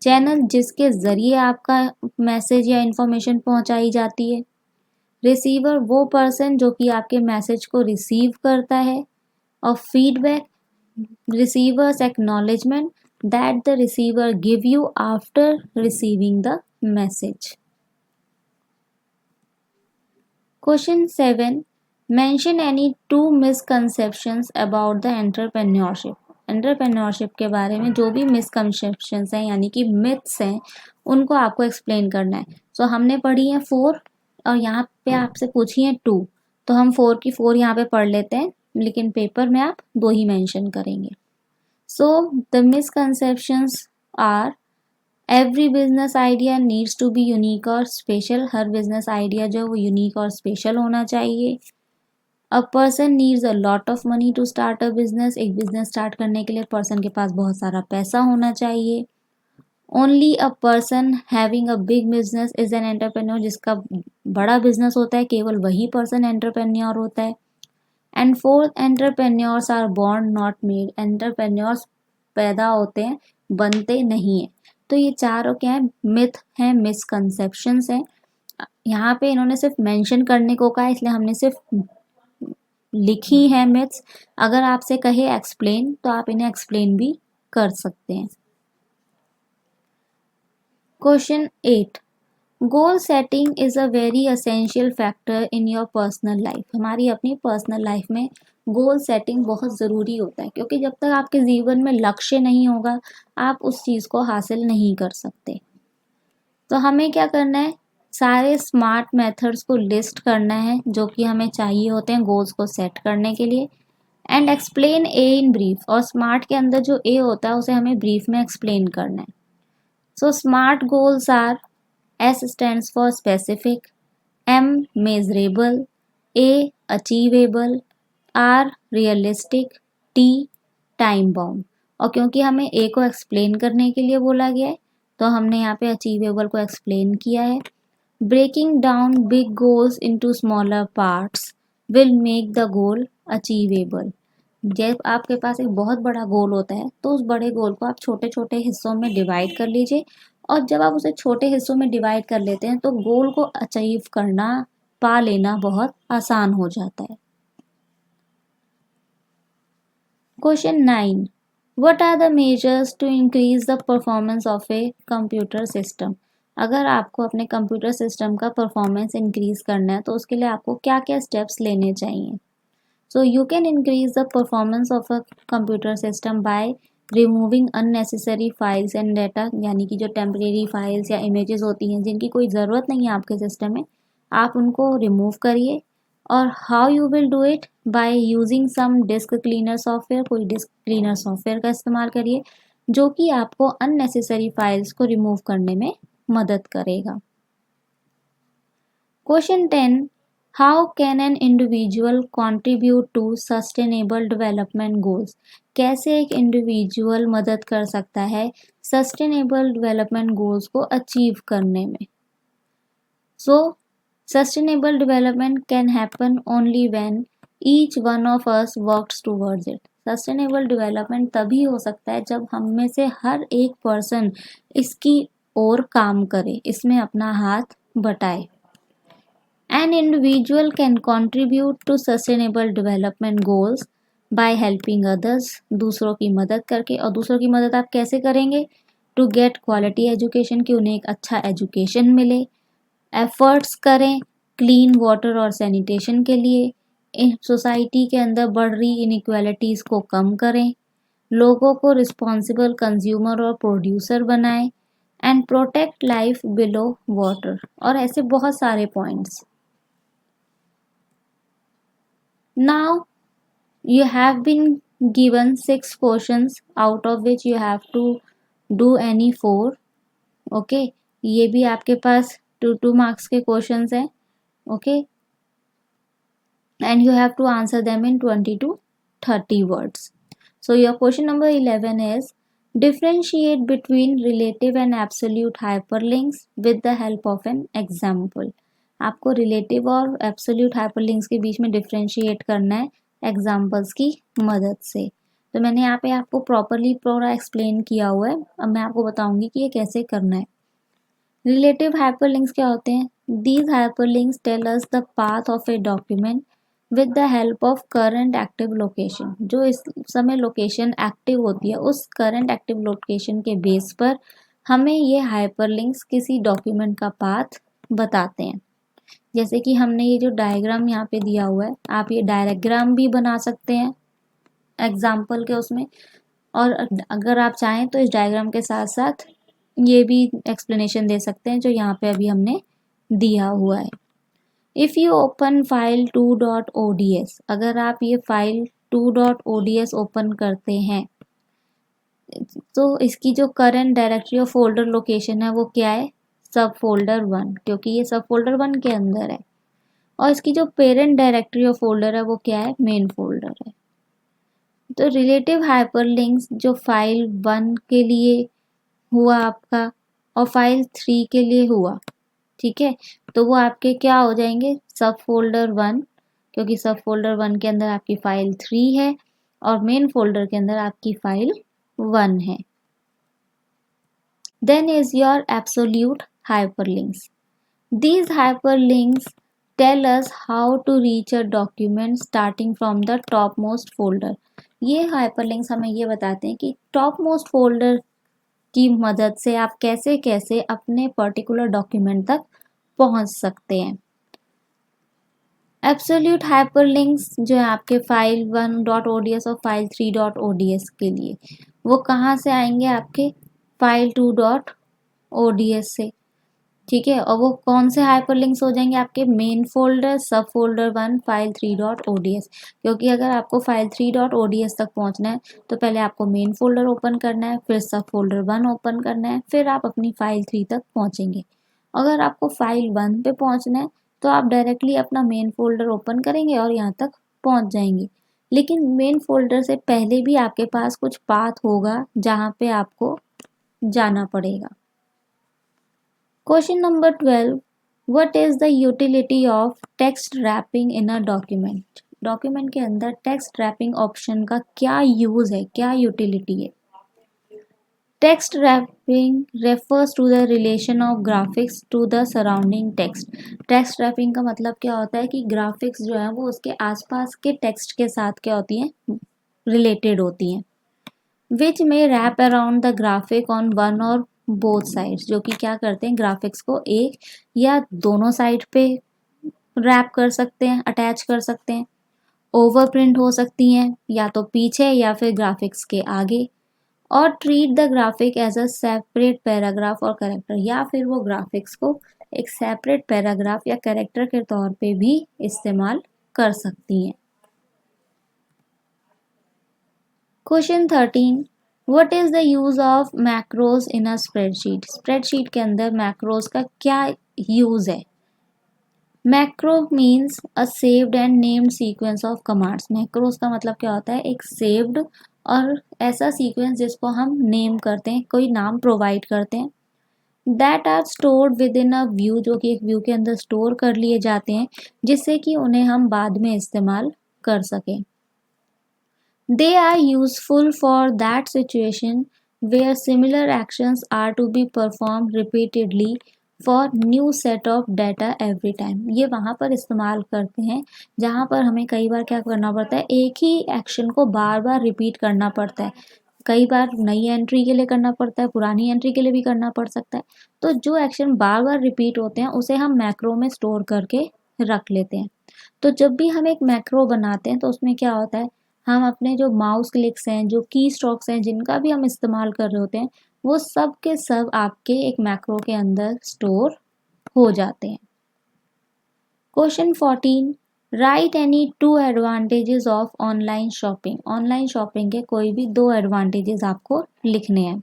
S1: चैनल जिसके ज़रिए आपका मैसेज या इन्फॉर्मेशन पहुंचाई जाती है। रिसीवर वो पर्सन जो कि आपके मैसेज को रिसीव करता है। और feedback receiver's acknowledgement that the receiver give you after receiving the message। Question 7, mention any 2 misconceptions about the entrepreneurship entrepreneurship के बारे में जो भी मिसकंसेप्शंस हैं यानी कि मिथ्स हैं उनको आपको एक्सप्लेन करना है। सो हमने पढ़ी है 4 और यहाँ पे आपसे पूछी है 2, तो हम 4 की 4 यहाँ पे पढ़ लेते हैं, लेकिन पेपर में आप 2 ही मेंशन करेंगे। So the misconceptions are every business idea needs to be unique और स्पेशल। हर बिजनेस आइडिया जो है वो यूनिक और स्पेशल होना चाहिए। A person needs a lot of money to start a business. एक बिजनेस स्टार्ट करने के लिए पर्सन के पास बहुत सारा पैसा होना चाहिए। Only a person having a big business is an entrepreneur. जिसका बड़ा बिजनेस होता है केवल वही पर्सन एंटरप्रेन्योर होता है। And fourth, entrepreneurs are born not made. Entrepreneurs पैदा होते हैं, बनते नहीं है। तो ये चारों क्या है, मिथ हैं, मिसकंसेप्शंस हैं। यहाँ पे इन्होंने सिर्फ मेंशन करने को कहा, इसलिए हमने सिर्फ लिखी है मिथ्स। अगर आपसे कहे एक्सप्लेन तो आप इन्हें एक्सप्लेन भी कर सकते हैं। Question 8, goal setting is a very essential factor in your personal life. हमारी अपनी पर्सनल लाइफ में गोल सेटिंग बहुत ज़रूरी होता है, क्योंकि जब तक आपके जीवन में लक्ष्य नहीं होगा आप उस चीज़ को हासिल नहीं कर सकते। तो हमें क्या करना है, सारे स्मार्ट मेथड्स को लिस्ट करना है जो कि हमें चाहिए होते हैं गोल्स को सेट करने के लिए। And explain A in brief. और स्मार्ट के अंदर जो ए होता है उसे हमें ब्रीफ में एक्सप्लेन करना है। So smart goals are, S stands for specific, M measurable, A achievable, R realistic, T time bound। और क्योंकि हमें A को एक्सप्लेन करने के लिए बोला गया है तो हमने यहाँ पे अचीवेबल को एक्सप्लेन किया है। Breaking down big goals into smaller parts will make the goal achievable. जब आपके पास एक बहुत बड़ा गोल होता है तो उस बड़े गोल को आप छोटे छोटे हिस्सों में डिवाइड कर लीजिए, और जब आप उसे छोटे हिस्सों में डिवाइड कर लेते हैं तो गोल को अचीव करना, पा लेना बहुत आसान हो जाता है। Question 9, what are the measures to increase the performance of a computer system. अगर आपको अपने कंप्यूटर सिस्टम का परफॉर्मेंस इंक्रीज करना है तो उसके लिए आपको क्या क्या स्टेप्स लेने चाहिए। So you can increase the performance of a computer system by removing unnecessary files and data। यानी कि जो temporary files या images होती हैं जिनकी कोई ज़रूरत नहीं है आपके सिस्टम में, आप उनको रिमूव करिए। और how you will do it, by using some disk cleaner software। कोई disk cleaner software का इस्तेमाल करिए जो कि आपको unnecessary files को रिमूव करने में मदद करेगा। Question 10, how can an individual contribute to sustainable development goals. कैसे एक इंडिविजुअल मदद कर सकता है सस्टेनेबल डेवलपमेंट गोल्स को अचीव करने में। So sustainable development can happen only when each one of us works towards it. Sustainable development तभी हो सकता है जब हम में से हर एक पर्सन इसकी ओर काम करे, इसमें अपना हाथ बटाए। An individual can contribute to sustainable development goals by helping others। दूसरों की मदद करके। और दूसरों की मदद आप कैसे करेंगे, to get quality education, कि उन्हें एक अच्छा एजुकेशन मिले। एफर्ट्स करें क्लीन वाटर और सैनिटेशन के लिए। सोसाइटी के अंदर बढ़ रही इनइक्वालिटीज़ को कम करें। लोगों को रिस्पॉन्सिबल कंज्यूमर और प्रोड्यूसर बनाएं। And protect life below water. और ऐसे बहुत सारे points. Now you have been given 6 questions out of which you have to do any 4। Okay, ये भी आपके पास 2 मार्क्स के क्वेश्चंस हैं। Okay, and you have to answer them in 20 to 30 words। So your question number 11 is, differentiate between relative and absolute hyperlinks with the help of an example। आपको relative और absolute hyperlinks के बीच में differentiate करना है examples की मदद से। तो मैंने यहाँ पे आपको प्रॉपरली पूरा एक्सप्लेन किया हुआ है, अब मैं आपको बताऊंगी कि ये कैसे करना है। रिलेटिव हाइपरलिंक्स क्या होते हैं, these hyperlinks tell us the path of a document with the help of current active location. जो इस समय लोकेशन एक्टिव होती है उस करंट एक्टिव लोकेशन के बेस पर हमें ये हाइपरलिंक्स किसी डॉक्यूमेंट का पाथ बताते हैं। जैसे कि हमने ये जो डायग्राम यहाँ पे दिया हुआ है, आप ये डायग्राम भी बना सकते हैं एग्जाम्पल के उसमें। और अगर आप चाहें तो इस डायग्राम के साथ साथ ये भी एक्सप्लेनेशन दे सकते हैं जो यहाँ पे अभी हमने दिया हुआ है। If you open file 2.ods, अगर आप ये फाइल 2.ods ओपन करते हैं तो इसकी जो करंट डायरेक्टरी और फोल्डर लोकेशन है वो क्या है, सब फोल्डर 1, क्योंकि ये सब फोल्डर 1 के अंदर है। और इसकी जो पेरेंट डायरेक्टरी और फोल्डर है वो क्या है, मेन फोल्डर है। तो रिलेटिव हाइपरलिंक्स जो फाइल 1 के लिए हुआ आपका और फाइल 3 के लिए हुआ, ठीक है, तो वो आपके क्या हो जाएंगे, सब फोल्डर 1, क्योंकि सब फोल्डर 1 के अंदर आपकी फाइल 3 है और मेन फोल्डर के अंदर आपकी फाइल 1 है। Then is your absolute hyperlinks. These hyperlinks tell us how to reach a document starting from the topmost folder. ये hyperlinks हमें ये बताते हैं कि topmost folder की मदद से आप कैसे कैसे अपने पर्टिकुलर डॉक्यूमेंट तक पहुंच सकते हैं। एब्सोल्यूट हाइपरलिंक्स जो है आपके फाइल 1.ods और फाइल 3.ods के लिए, वो कहाँ से आएंगे, आपके फाइल 2.ods से, ठीक है। और वो कौन से हाइपरलिंक्स हो जाएंगे, आपके मेन फोल्डर, सब फोल्डर 1, फाइल 3.ods, क्योंकि अगर आपको फाइल 3.ods तक पहुंचना है तो पहले आपको मेन फोल्डर ओपन करना है, फिर सब फोल्डर 1 ओपन करना है, फिर आप अपनी फाइल 3 तक पहुंचेंगे। अगर आपको फाइल 1 पे पहुंचना है तो आप डायरेक्टली अपना मेन फोल्डर ओपन करेंगे और यहाँ तक पहुंच जाएंगे। लेकिन मेन फोल्डर से पहले भी आपके पास कुछ पाथ होगा जहाँ पे आपको जाना पड़ेगा। Question number 12, what is the utility of text wrapping in a document. Document के अंदर टेक्स्ट रैपिंग ऑप्शन का क्या यूज है, क्या यूटिलिटी है। Text wrapping refers to the relation of graphics to the surrounding text. Text wrapping का मतलब क्या होता है कि ग्राफिक्स जो है वो उसके आसपास के टेक्स्ट के साथ क्या होती हैं, रिलेटेड होती हैं। विच में wrap around the graphic on one और बोथ साइड्स, जो कि क्या करते हैं, ग्राफिक्स को एक या दोनों साइड पे रैप कर सकते हैं, अटैच कर सकते हैं। ओवर प्रिंट हो सकती हैं या तो पीछे या फिर ग्राफिक्स के आगे। Or treat the graphic as a separate paragraph or character, या फिर वो ग्राफिक्स को एक सेपरेट पैराग्राफ या कैरेक्टर के तौर पे भी इस्तेमाल कर सकती हैं। Question 13, what is the use of macros in a spreadsheet. Spreadsheet के अंदर मैक्रोज का क्या यूज है। Macro means a saved and named sequence of commands. Macros का मतलब क्या होता है, एक सेव्ड और ऐसा सीक्वेंस जिसको हम नेम करते हैं, कोई नाम प्रोवाइड करते हैं। That are stored within a view, जो कि एक व्यू के अंदर स्टोर कर लिए जाते हैं जिससे कि उन्हें हम बाद में इस्तेमाल कर सकें। They are useful for that situation where similar actions are to be perform repeatedly for new set of data every time. ये वहाँ पर इस्तेमाल करते हैं जहाँ पर हमें कई बार क्या करना पड़ता है, एक ही एक्शन को बार बार रिपीट करना पड़ता है। कई बार नई एंट्री के लिए करना पड़ता है, पुरानी एंट्री के लिए भी करना पड़ सकता है। तो जो एक्शन बार बार रिपीट होते हैं उसे हम मैक्रो में स्टोर करके रख लेते हैं। तो जब भी हम एक मैक्रो बनाते हैं तो उसमें क्या होता है, हम अपने जो माउस क्लिक्स हैं, जो की स्ट्रोक्स हैं, जिनका भी हम इस्तेमाल कर रहे होते हैं, वो सब के सब आपके एक मैक्रो के अंदर स्टोर हो जाते हैं। Question 14, right any 2 advantages of online shopping. Online shopping के कोई भी 2 एडवांटेजेस आपको लिखने हैं।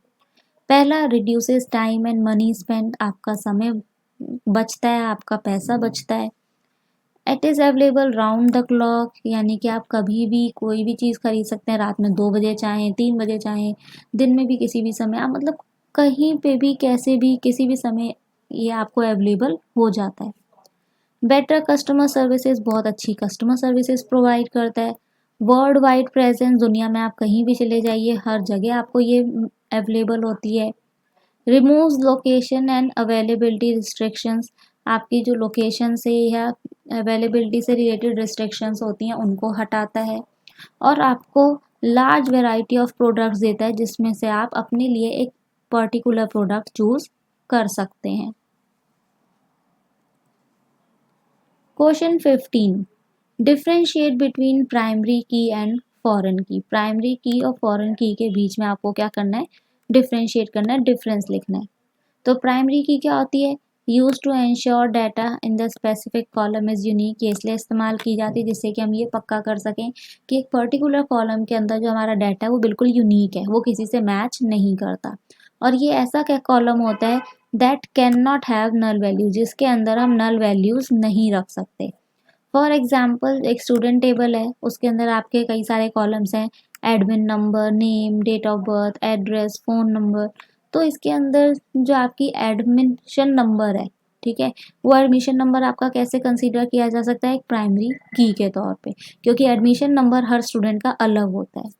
S1: पहला, reduces time and money spend, आपका समय बचता है, आपका पैसा बचता है। It is available round the clock, यानी कि आप कभी भी कोई भी चीज़ खरीद सकते हैं, रात में 2 बजे चाहें, 3 बजे चाहें, दिन में भी किसी भी समय, आप मतलब कहीं पे भी कैसे भी किसी भी समय ये आपको अवेलेबल हो जाता है। बेटर कस्टमर सर्विसेज, बहुत अच्छी कस्टमर सर्विसेज प्रोवाइड करता है। वर्ल्ड वाइड प्रेजेंस, दुनिया में आप कहीं भी चले जाइए, हर जगह आपको ये अवेलेबल होती है। Removes location and availability restrictions, आपकी जो लोकेशन से या अवेलेबिलिटी से रिलेटेड रिस्ट्रिक्शंस होती हैं उनको हटाता है। और आपको लार्ज वैरायटी ऑफ प्रोडक्ट्स देता है जिसमें से आप अपने लिए एक पर्टिकुलर प्रोडक्ट चूज कर सकते हैं। क्वेश्चन 15, डिफरेंशिएट बिटवीन प्राइमरी की एंड फॉरेन की। प्राइमरी की और फॉरेन की के बीच में आपको क्या करना है, डिफ्रेंशिएट करना है, डिफरेंस लिखना है। तो प्राइमरी की क्या होती है, use to ensure data in the specific column is unique. ये इसलिए इस्तेमाल की जाती है जिससे कि हम ये पक्का कर सकें कि एक पर्टिकुलर कॉलम के अंदर जो हमारा डाटा है वो बिल्कुल यूनिक है, वो किसी से मैच नहीं करता। और ये ऐसा क्या कॉलम होता है that can not have null value, जिसके अंदर हम नल वैल्यूज नहीं रख सकते। फॉर एग्जाम्पल एक स्टूडेंट टेबल है, उसके अंदर आपके कई सारे कॉलम्स हैं, admin number, name, date of birth, address, phone number. तो इसके अंदर जो आपकी एडमिशन नंबर है, ठीक है, वो एडमिशन नंबर आपका कैसे कंसीडर किया जा सकता है, एक प्राइमरी की के तौर पे, क्योंकि एडमिशन नंबर हर स्टूडेंट का अलग होता है।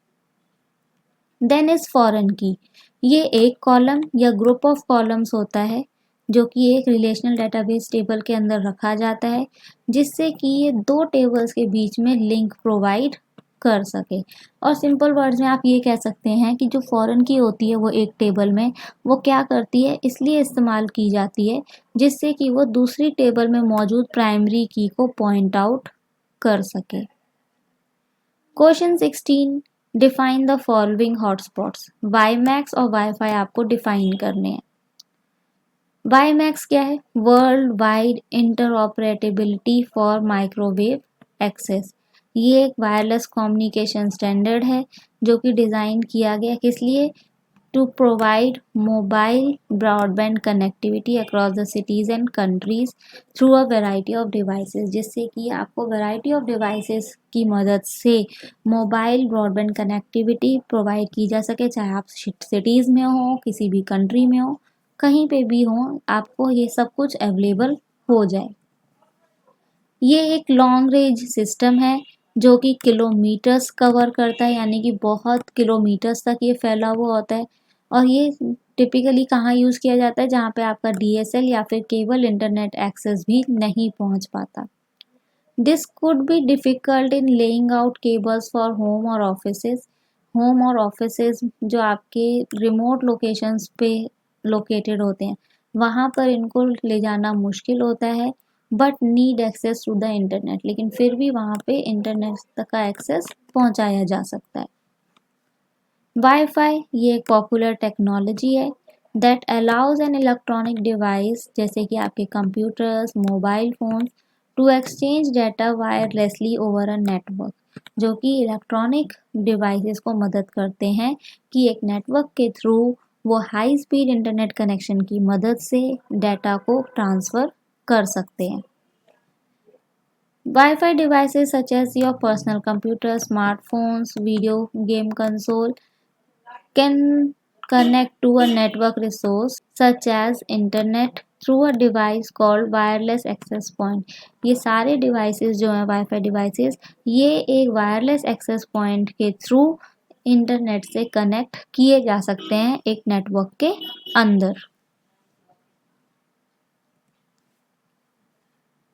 S1: देन इज फॉरेन की, ये एक कॉलम या ग्रुप ऑफ कॉलम्स होता है जो कि एक रिलेशनल डेटाबेस टेबल के अंदर रखा जाता है, जिससे कि ये दो टेबल्स के बीच में लिंक प्रोवाइड कर सके। और सिंपल वर्ड्स में आप ये कह सकते हैं कि जो फॉरेन की होती है वो एक टेबल में वो क्या करती है, इसलिए इस्तेमाल की जाती है जिससे कि वो दूसरी टेबल में मौजूद प्राइमरी की को पॉइंट आउट कर सके। Question 16, define the following hotspots. WiMAX और वाईफाई आपको डिफाइन करने हैं। वाईमैक्स क्या है, world wide interoperability for microwave access. ये एक वायरलेस कम्युनिकेशन स्टैंडर्ड है जो कि डिज़ाइन किया गया किस लिए, to provide mobile broadband connectivity across the cities and countries through a variety of devices, जिससे कि आपको variety of devices की मदद से मोबाइल ब्रॉडबैंड कनेक्टिविटी प्रोवाइड की जा सके, चाहे आप सिटीज़ में हो, किसी भी कंट्री में हो, कहीं पे भी हो, आपको ये सब कुछ अवेलेबल हो जाए। ये एक लॉन्ग रेंज सिस्टम है जो कि किलोमीटर्स कवर करता है, यानी कि बहुत किलोमीटर्स तक ये फैला हुआ होता है। और ये टिपिकली कहाँ यूज़ किया जाता है, जहाँ पे आपका डीएसएल या फिर केबल इंटरनेट एक्सेस भी नहीं पहुँच पाता। This could be difficult in laying out cables for home और ऑफिसेज। होम और ऑफिसेज जो आपके रिमोट लोकेशंस पे लोकेटेड होते हैं, वहाँ पर इनको ले जाना मुश्किल होता है, but need access to the internet, लेकिन फिर भी वहाँ पे इंटरनेट तक का एक्सेस पहुँचाया जा सकता है। वाईफाई ये एक पॉपुलर टेक्नोलॉजी है that allows an electronic device, जैसे कि आपके computers, mobile phone, to exchange data wirelessly over a network, जो कि इलेक्ट्रॉनिक डिवाइसेस को मदद करते हैं कि एक नेटवर्क के थ्रू वो हाई स्पीड इंटरनेट कनेक्शन की मदद से डाटा को ट्रांसफ़र कर सकते हैं। Wi-Fi devices such as your personal computer, smartphones, video game console can connect to a network resource such as internet through a device called wireless access point। ये सारे devices जो हैं Wi-Fi devices, ये एक wireless access point के through internet से connect किए जा सकते हैं एक नेटवर्क के अंदर।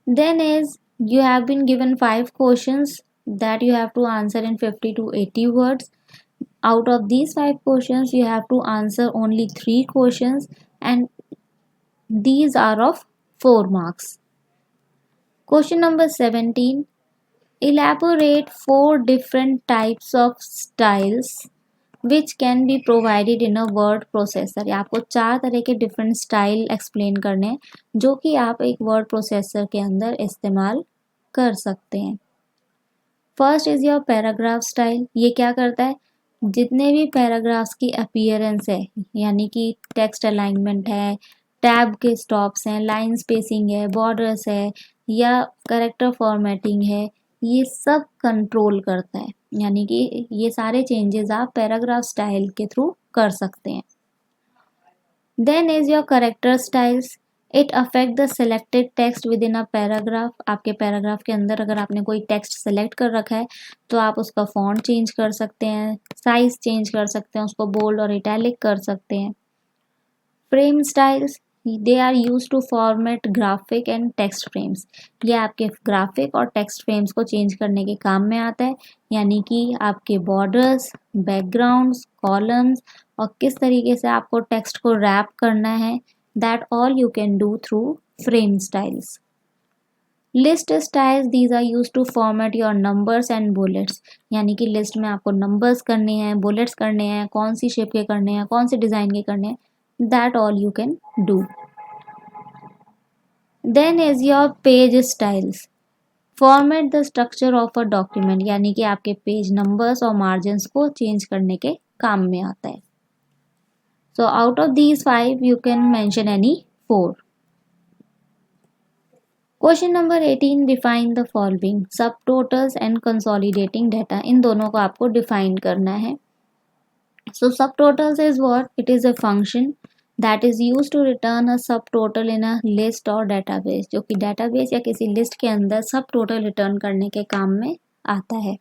S1: Then is you have been given 5 questions that you have to answer in 50 to 80 words. Out of these 5 questions, you have to answer only 3 questions, and these are of 4 marks. Question number 17. Elaborate 4 different types of styles which can be provided in a word processor। आपको 4 तरह के different style explain करने हैं जो कि आप एक word processor के अंदर इस्तेमाल कर सकते हैं। First is your paragraph style. ये क्या करता है, जितने भी पैराग्राफ्स की अपीयरेंस है, यानी कि टेक्स्ट अलाइनमेंट है, टैब के स्टॉप्स हैं, लाइन स्पेसिंग है, बॉर्डर्स है या करेक्टर फॉर्मेटिंग है, ये सब कंट्रोल करता है। यानी कि ये सारे चेंजेस आप पैराग्राफ स्टाइल के थ्रू कर सकते हैं। Then is your character styles. It affect the selected text within a paragraph. आपके पैराग्राफ के अंदर अगर आपने कोई टेक्स्ट सेलेक्ट कर रखा है तो आप उसका फॉन्ट चेंज कर सकते हैं, साइज चेंज कर सकते हैं, उसको बोल्ड और इटैलिक कर सकते हैं। Frame styles, they are use to format graphic and text frames. ये आपके ग्राफिक और टेक्स्ट फ्रेम्स को चेंज करने के काम में आता है, यानी कि आपके बॉर्डर्स, बैकग्राउंड्स, कॉलम्स और किस तरीके से आपको टेक्स्ट को रैप करना है, that all you can do through frame styles. List styles these are use to format your numbers and bullets, यानी कि लिस्ट में आपको नंबर्स करने हैं, बुलेट्स करने हैं, कौन सी शेप के करने हैं, कौन से डिज़ाइन के करने हैं, that all you can do. Then is your page styles, format the structure of a document, यानी कि आपके पेज नंबर्स और मार्जिन्स को चेंज करने के काम में आता है। So out of these 5 you can mention any 4। Question number 18, define the following, subtotals and consolidating data, इन दोनों को आपको डिफाइन करना है। So subtotals is what, it is a function that is used to return a subtotal in a list और database, जो कि database या किसी लिस्ट के अंदर सब टोटल रिटर्न करने के काम में आता है।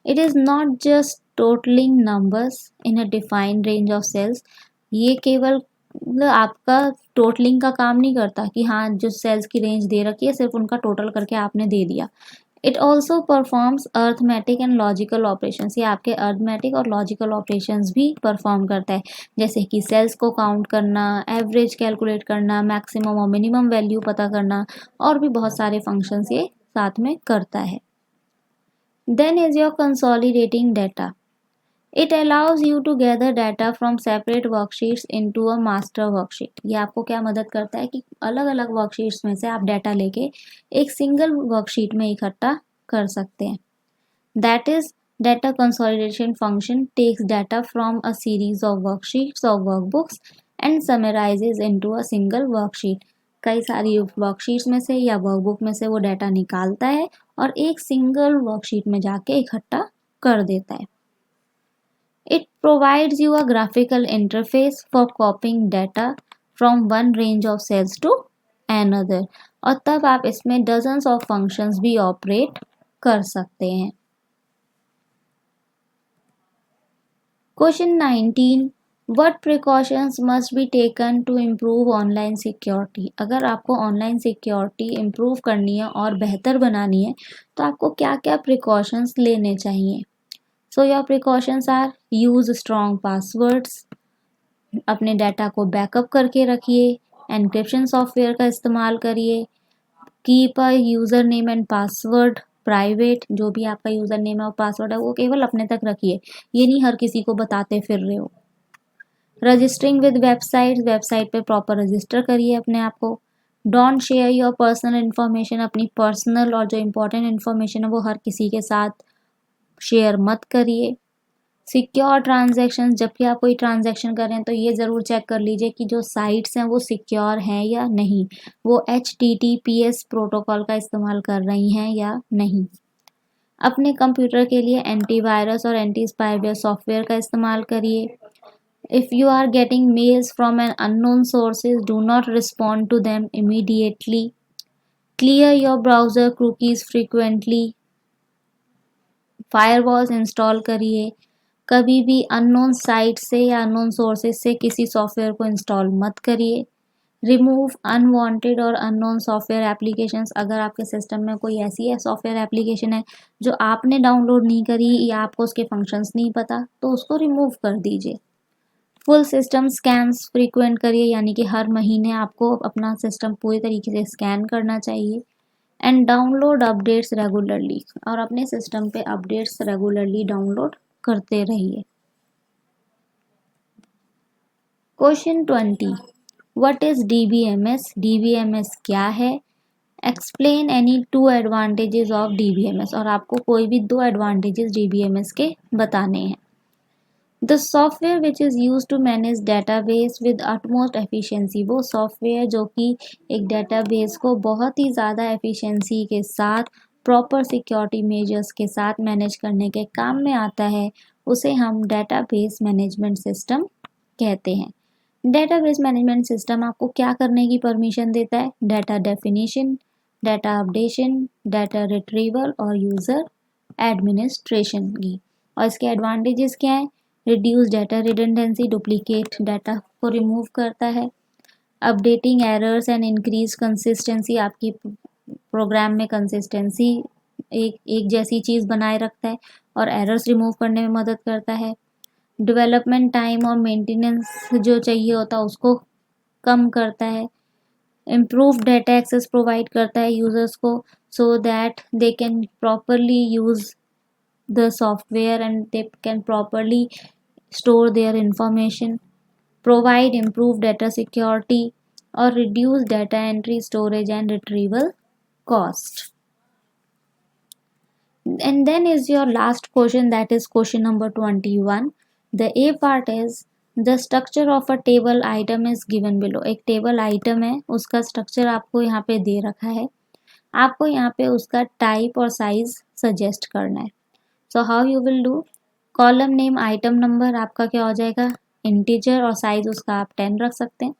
S1: It is not just totalling numbers in a defined range of cells, ये केवल आपका टोटलिंग का काम नहीं करता कि हाँ जो सेल्स की रेंज दे रखी है सिर्फ उनका टोटल करके आपने दे दिया। It also performs arithmetic and logical operations, ये आपके अर्थमेटिक और लॉजिकल ऑपरेशंस भी परफॉर्म करता है, जैसे कि सेल्स को काउंट करना, एवरेज कैलकुलेट करना, मैक्सिमम और मिनिमम वैल्यू पता करना, और भी बहुत सारे फंक्शंस ये साथ में करता है। Then is your consolidating data, it allows you to gather data from separate worksheets into a master worksheet, ये आपको क्या मदद करता है कि अलग अलग वर्कशीट्स में से आप डाटा लेके एक सिंगल वर्कशीट में इकट्ठा कर सकते हैं। That is data consolidation function takes data from a series of worksheets और workbooks and summarizes into a single worksheet, कई सारी वर्कशीट्स में से या वर्कबुक में से वो डाटा निकालता है और एक सिंगल वर्कशीट में जाके इकट्ठा कर देता है। It provides you a graphical interface for copying data from one range of cells to another, और तब आप इसमें dozens of functions भी ऑपरेट कर सकते हैं। Question 19, what precautions must be taken to improve online security, अगर आपको ऑनलाइन सिक्योरिटी इम्प्रूव करनी है और बेहतर बनानी है तो आपको क्या क्या प्रिकॉशंस लेने चाहिए। So your precautions are, use strong passwords, अपने डाटा को बैकअप करके रखिए, एन्क्रिप्शन सॉफ्टवेयर का इस्तेमाल करिए, keep a user name and password private, जो भी आपका यूज़र नेम और पासवर्ड है वो केवल अपने तक रखिए, ये नहीं हर किसी को बताते फिर रहे हो। रजिस्टरिंग विद वेबसाइट पे प्रॉपर रजिस्टर करिए अपने आप को। Don't share your personal information, अपनी पर्सनल और जो इम्पोर्टेंट इन्फॉर्मेशन है वो हर किसी के साथ शेयर मत करिए। सिक्योर ट्रांजैक्शन, जब भी आप कोई ट्रांजैक्शन कर रहे हैं तो ये ज़रूर चेक कर लीजिए कि जो साइट्स हैं वो सिक्योर हैं या नहीं, वो HTTPS प्रोटोकॉल का इस्तेमाल कर रही हैं या नहीं। अपने कंप्यूटर के लिए एंटीवायरस और एंटी स्पाईवेयर सॉफ्टवेयर का इस्तेमाल करिए। If you are getting mails from an unknown sources, do not respond to them immediately. Clear your browser cookies frequently. Firewalls install करिए। कभी भी अननोन साइट से या अननोन सोर्सेज से किसी सॉफ्टवेयर को इंस्टॉल मत करिए। रिमूव अनवांटेड और अननोन सॉफ्टवेयर एप्लीकेशंस, अगर आपके सिस्टम में कोई ऐसी है सॉफ्टवेयर एप्लीकेशन है जो आपने डाउनलोड नहीं करी या आपको उसके फंक्शंस नहीं पता तो उसको रिमूव कर दीजिए। फुल सिस्टम स्कैन्स फ्रीक्वेंट करिए, यानी कि हर महीने आपको अपना सिस्टम पूरी तरीके से स्कैन करना चाहिए। एंड डाउनलोड अपडेट्स रेगुलरली, और अपने सिस्टम पे अपडेट्स रेगुलरली डाउनलोड करते रहिए। Question 20, what is DBMS, DBMS क्या है। Explain any 2 advantages of DBMS, और आपको कोई भी 2 एडवांटेजेस DBMS के बताने हैं। The software which is use to manage database with utmost efficiency, वो सॉफ्टवेयर जो कि एक डाटाबेस को बहुत ही ज़्यादा एफिशिएंसी के साथ प्रॉपर सिक्योरिटी मेजर्स के साथ मैनेज करने के काम में आता है, उसे हम डाटाबेस मैनेजमेंट सिस्टम कहते हैं। डेटाबेस मैनेजमेंट सिस्टम आपको क्या करने की परमिशन देता है, data definition, data updation, data retrieval और यूज़र एडमिनिस्ट्रेशन की। और इसके एडवांटेजेस क्या हैं, reduce data redundancy, duplicate data को रिमूव करता है। Updating errors and increase consistency, आपकी प्रोग्राम में कंसिस्टेंसी एक जैसी चीज़ बनाए रखता है और एरर्स रिमूव करने में मदद करता है। डेवलपमेंट टाइम और मेंटेनेंस जो चाहिए होता है उसको कम करता है। इम्प्रूव डेटा एक्सेस प्रोवाइड करता है यूजर्स को so that they can properly use the software and they can properly store their information, provide improve data security और reduce data entry storage and retrieval cost. And then is your last question, that is question number 21. The A part is the structure of a table item is given below. एक table item है, उसका structure आपको यहाँ पे दे रखा है, आपको यहाँ पे उसका टाइप और साइज सजेस्ट करना है. So how you will do, column name item number आपका क्या हो जाएगा इंटीजर और साइज उसका आप 10 रख सकते हैं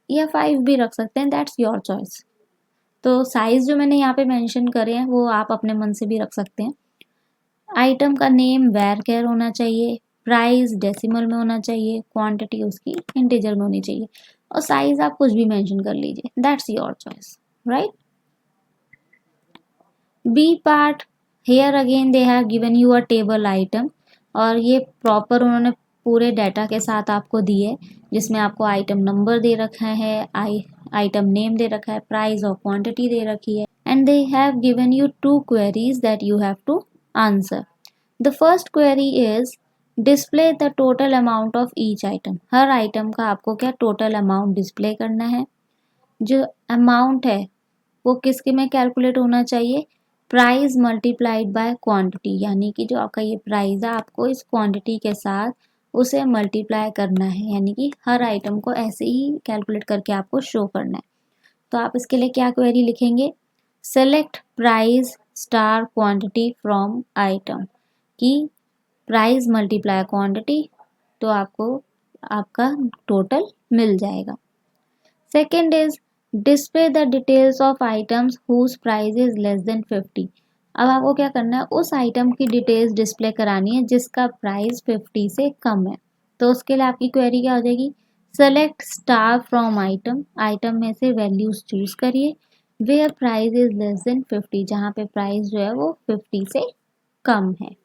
S1: या 5 भी रख सकते हैं, दैट्स योर चॉइस. तो साइज जो मैंने यहाँ पे मेंशन करे हैं वो आप अपने मन से भी रख सकते हैं. आइटम का नेम वेयर केयर होना चाहिए, प्राइस डेसिमल में होना चाहिए, क्वांटिटी उसकी इंटीजर में होनी चाहिए और साइज आप कुछ भी मेंशन कर लीजिए, that's your choice, right. B part, here again they have given you a table item और ये प्रॉपर उन्होंने पूरे डाटा के साथ आपको दिए जिसमें आपको आइटम नंबर दे रखा है, आइटम नेम दे रखा है, प्राइस और क्वांटिटी दे रखी है and they have given you 2 queries that you have to answer. The first query is display the total amount of each item. Her item का आपको क्या टोटल अमाउंट डिस्प्ले करना है. जो अमाउंट है वो किसके में कैलकुलेट होना चाहिए, प्राइस मल्टीप्लाइड बाय क्वांटिटी, यानी कि जो आपका ये प्राइस है आपको इस क्वांटिटी के साथ उसे मल्टीप्लाई करना है, यानी कि हर आइटम को ऐसे ही कैलकुलेट करके आपको शो करना है. तो आप इसके लिए क्या क्वेरी लिखेंगे, select price star quantity from item, कि प्राइस मल्टीप्लाई क्वांटिटी तो आपको आपका टोटल मिल जाएगा. Second is display the details of items whose price is less than 50. अब आपको क्या करना है, उस आइटम की डिटेल्स डिस्प्ले करानी है जिसका प्राइस 50 से कम है. तो उसके लिए आपकी क्वेरी क्या हो जाएगी, सेलेक्ट स्टार फ्रॉम आइटम, आइटम में से वैल्यूज चूज करिए where price is less than 50, जहाँ पे प्राइस जो है वो 50 से कम है.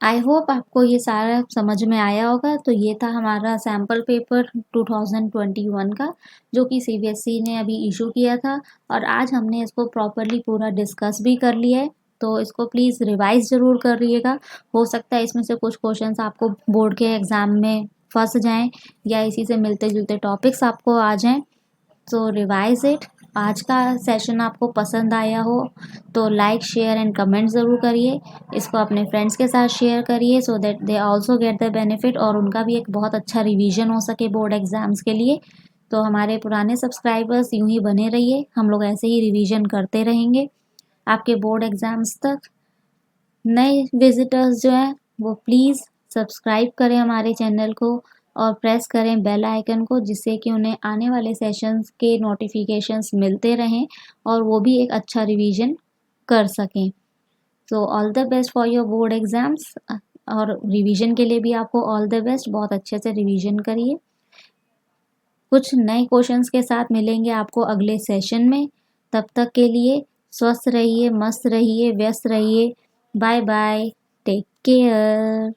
S1: आई होप आपको ये सारा समझ में आया होगा. तो ये था हमारा सैम्पल पेपर 2021 का जो कि सीबीएसई ने अभी इशू किया था और आज हमने इसको प्रॉपरली पूरा डिस्कस भी कर लिया है. तो इसको प्लीज़ रिवाइज ज़रूर करिएगा. हो सकता है इसमें से कुछ क्वेश्चंस आपको बोर्ड के एग्ज़ाम में फंस जाएं या इसी से मिलते जुलते टॉपिक्स आपको आ जाएं. तो रिवाइज इट. आज का सेशन आपको पसंद आया हो तो लाइक शेयर एंड कमेंट ज़रूर करिए. इसको अपने फ्रेंड्स के साथ शेयर करिए सो that they also get the benefit और उनका भी एक बहुत अच्छा रिवीजन हो सके बोर्ड एग्ज़ाम्स के लिए. तो हमारे पुराने सब्सक्राइबर्स यूं ही बने रहिए, हम लोग ऐसे ही रिवीजन करते रहेंगे आपके बोर्ड एग्ज़ाम्स तक. नए विजिटर्स जो हैं वो प्लीज़ सब्सक्राइब करें हमारे चैनल को और प्रेस करें बेल आइकन को जिससे कि उन्हें आने वाले सेशंस के नोटिफिकेशंस मिलते रहें और वो भी एक अच्छा रिवीजन कर सकें. So all the best for your board exams और रिवीजन के लिए भी आपको ऑल द बेस्ट. बहुत अच्छे से रिवीजन करिए. कुछ नए क्वेश्चंस के साथ मिलेंगे आपको अगले सेशन में. तब तक के लिए स्वस्थ रहिए, मस्त रहिए, व्यस्त रहिए. Bye bye, take care.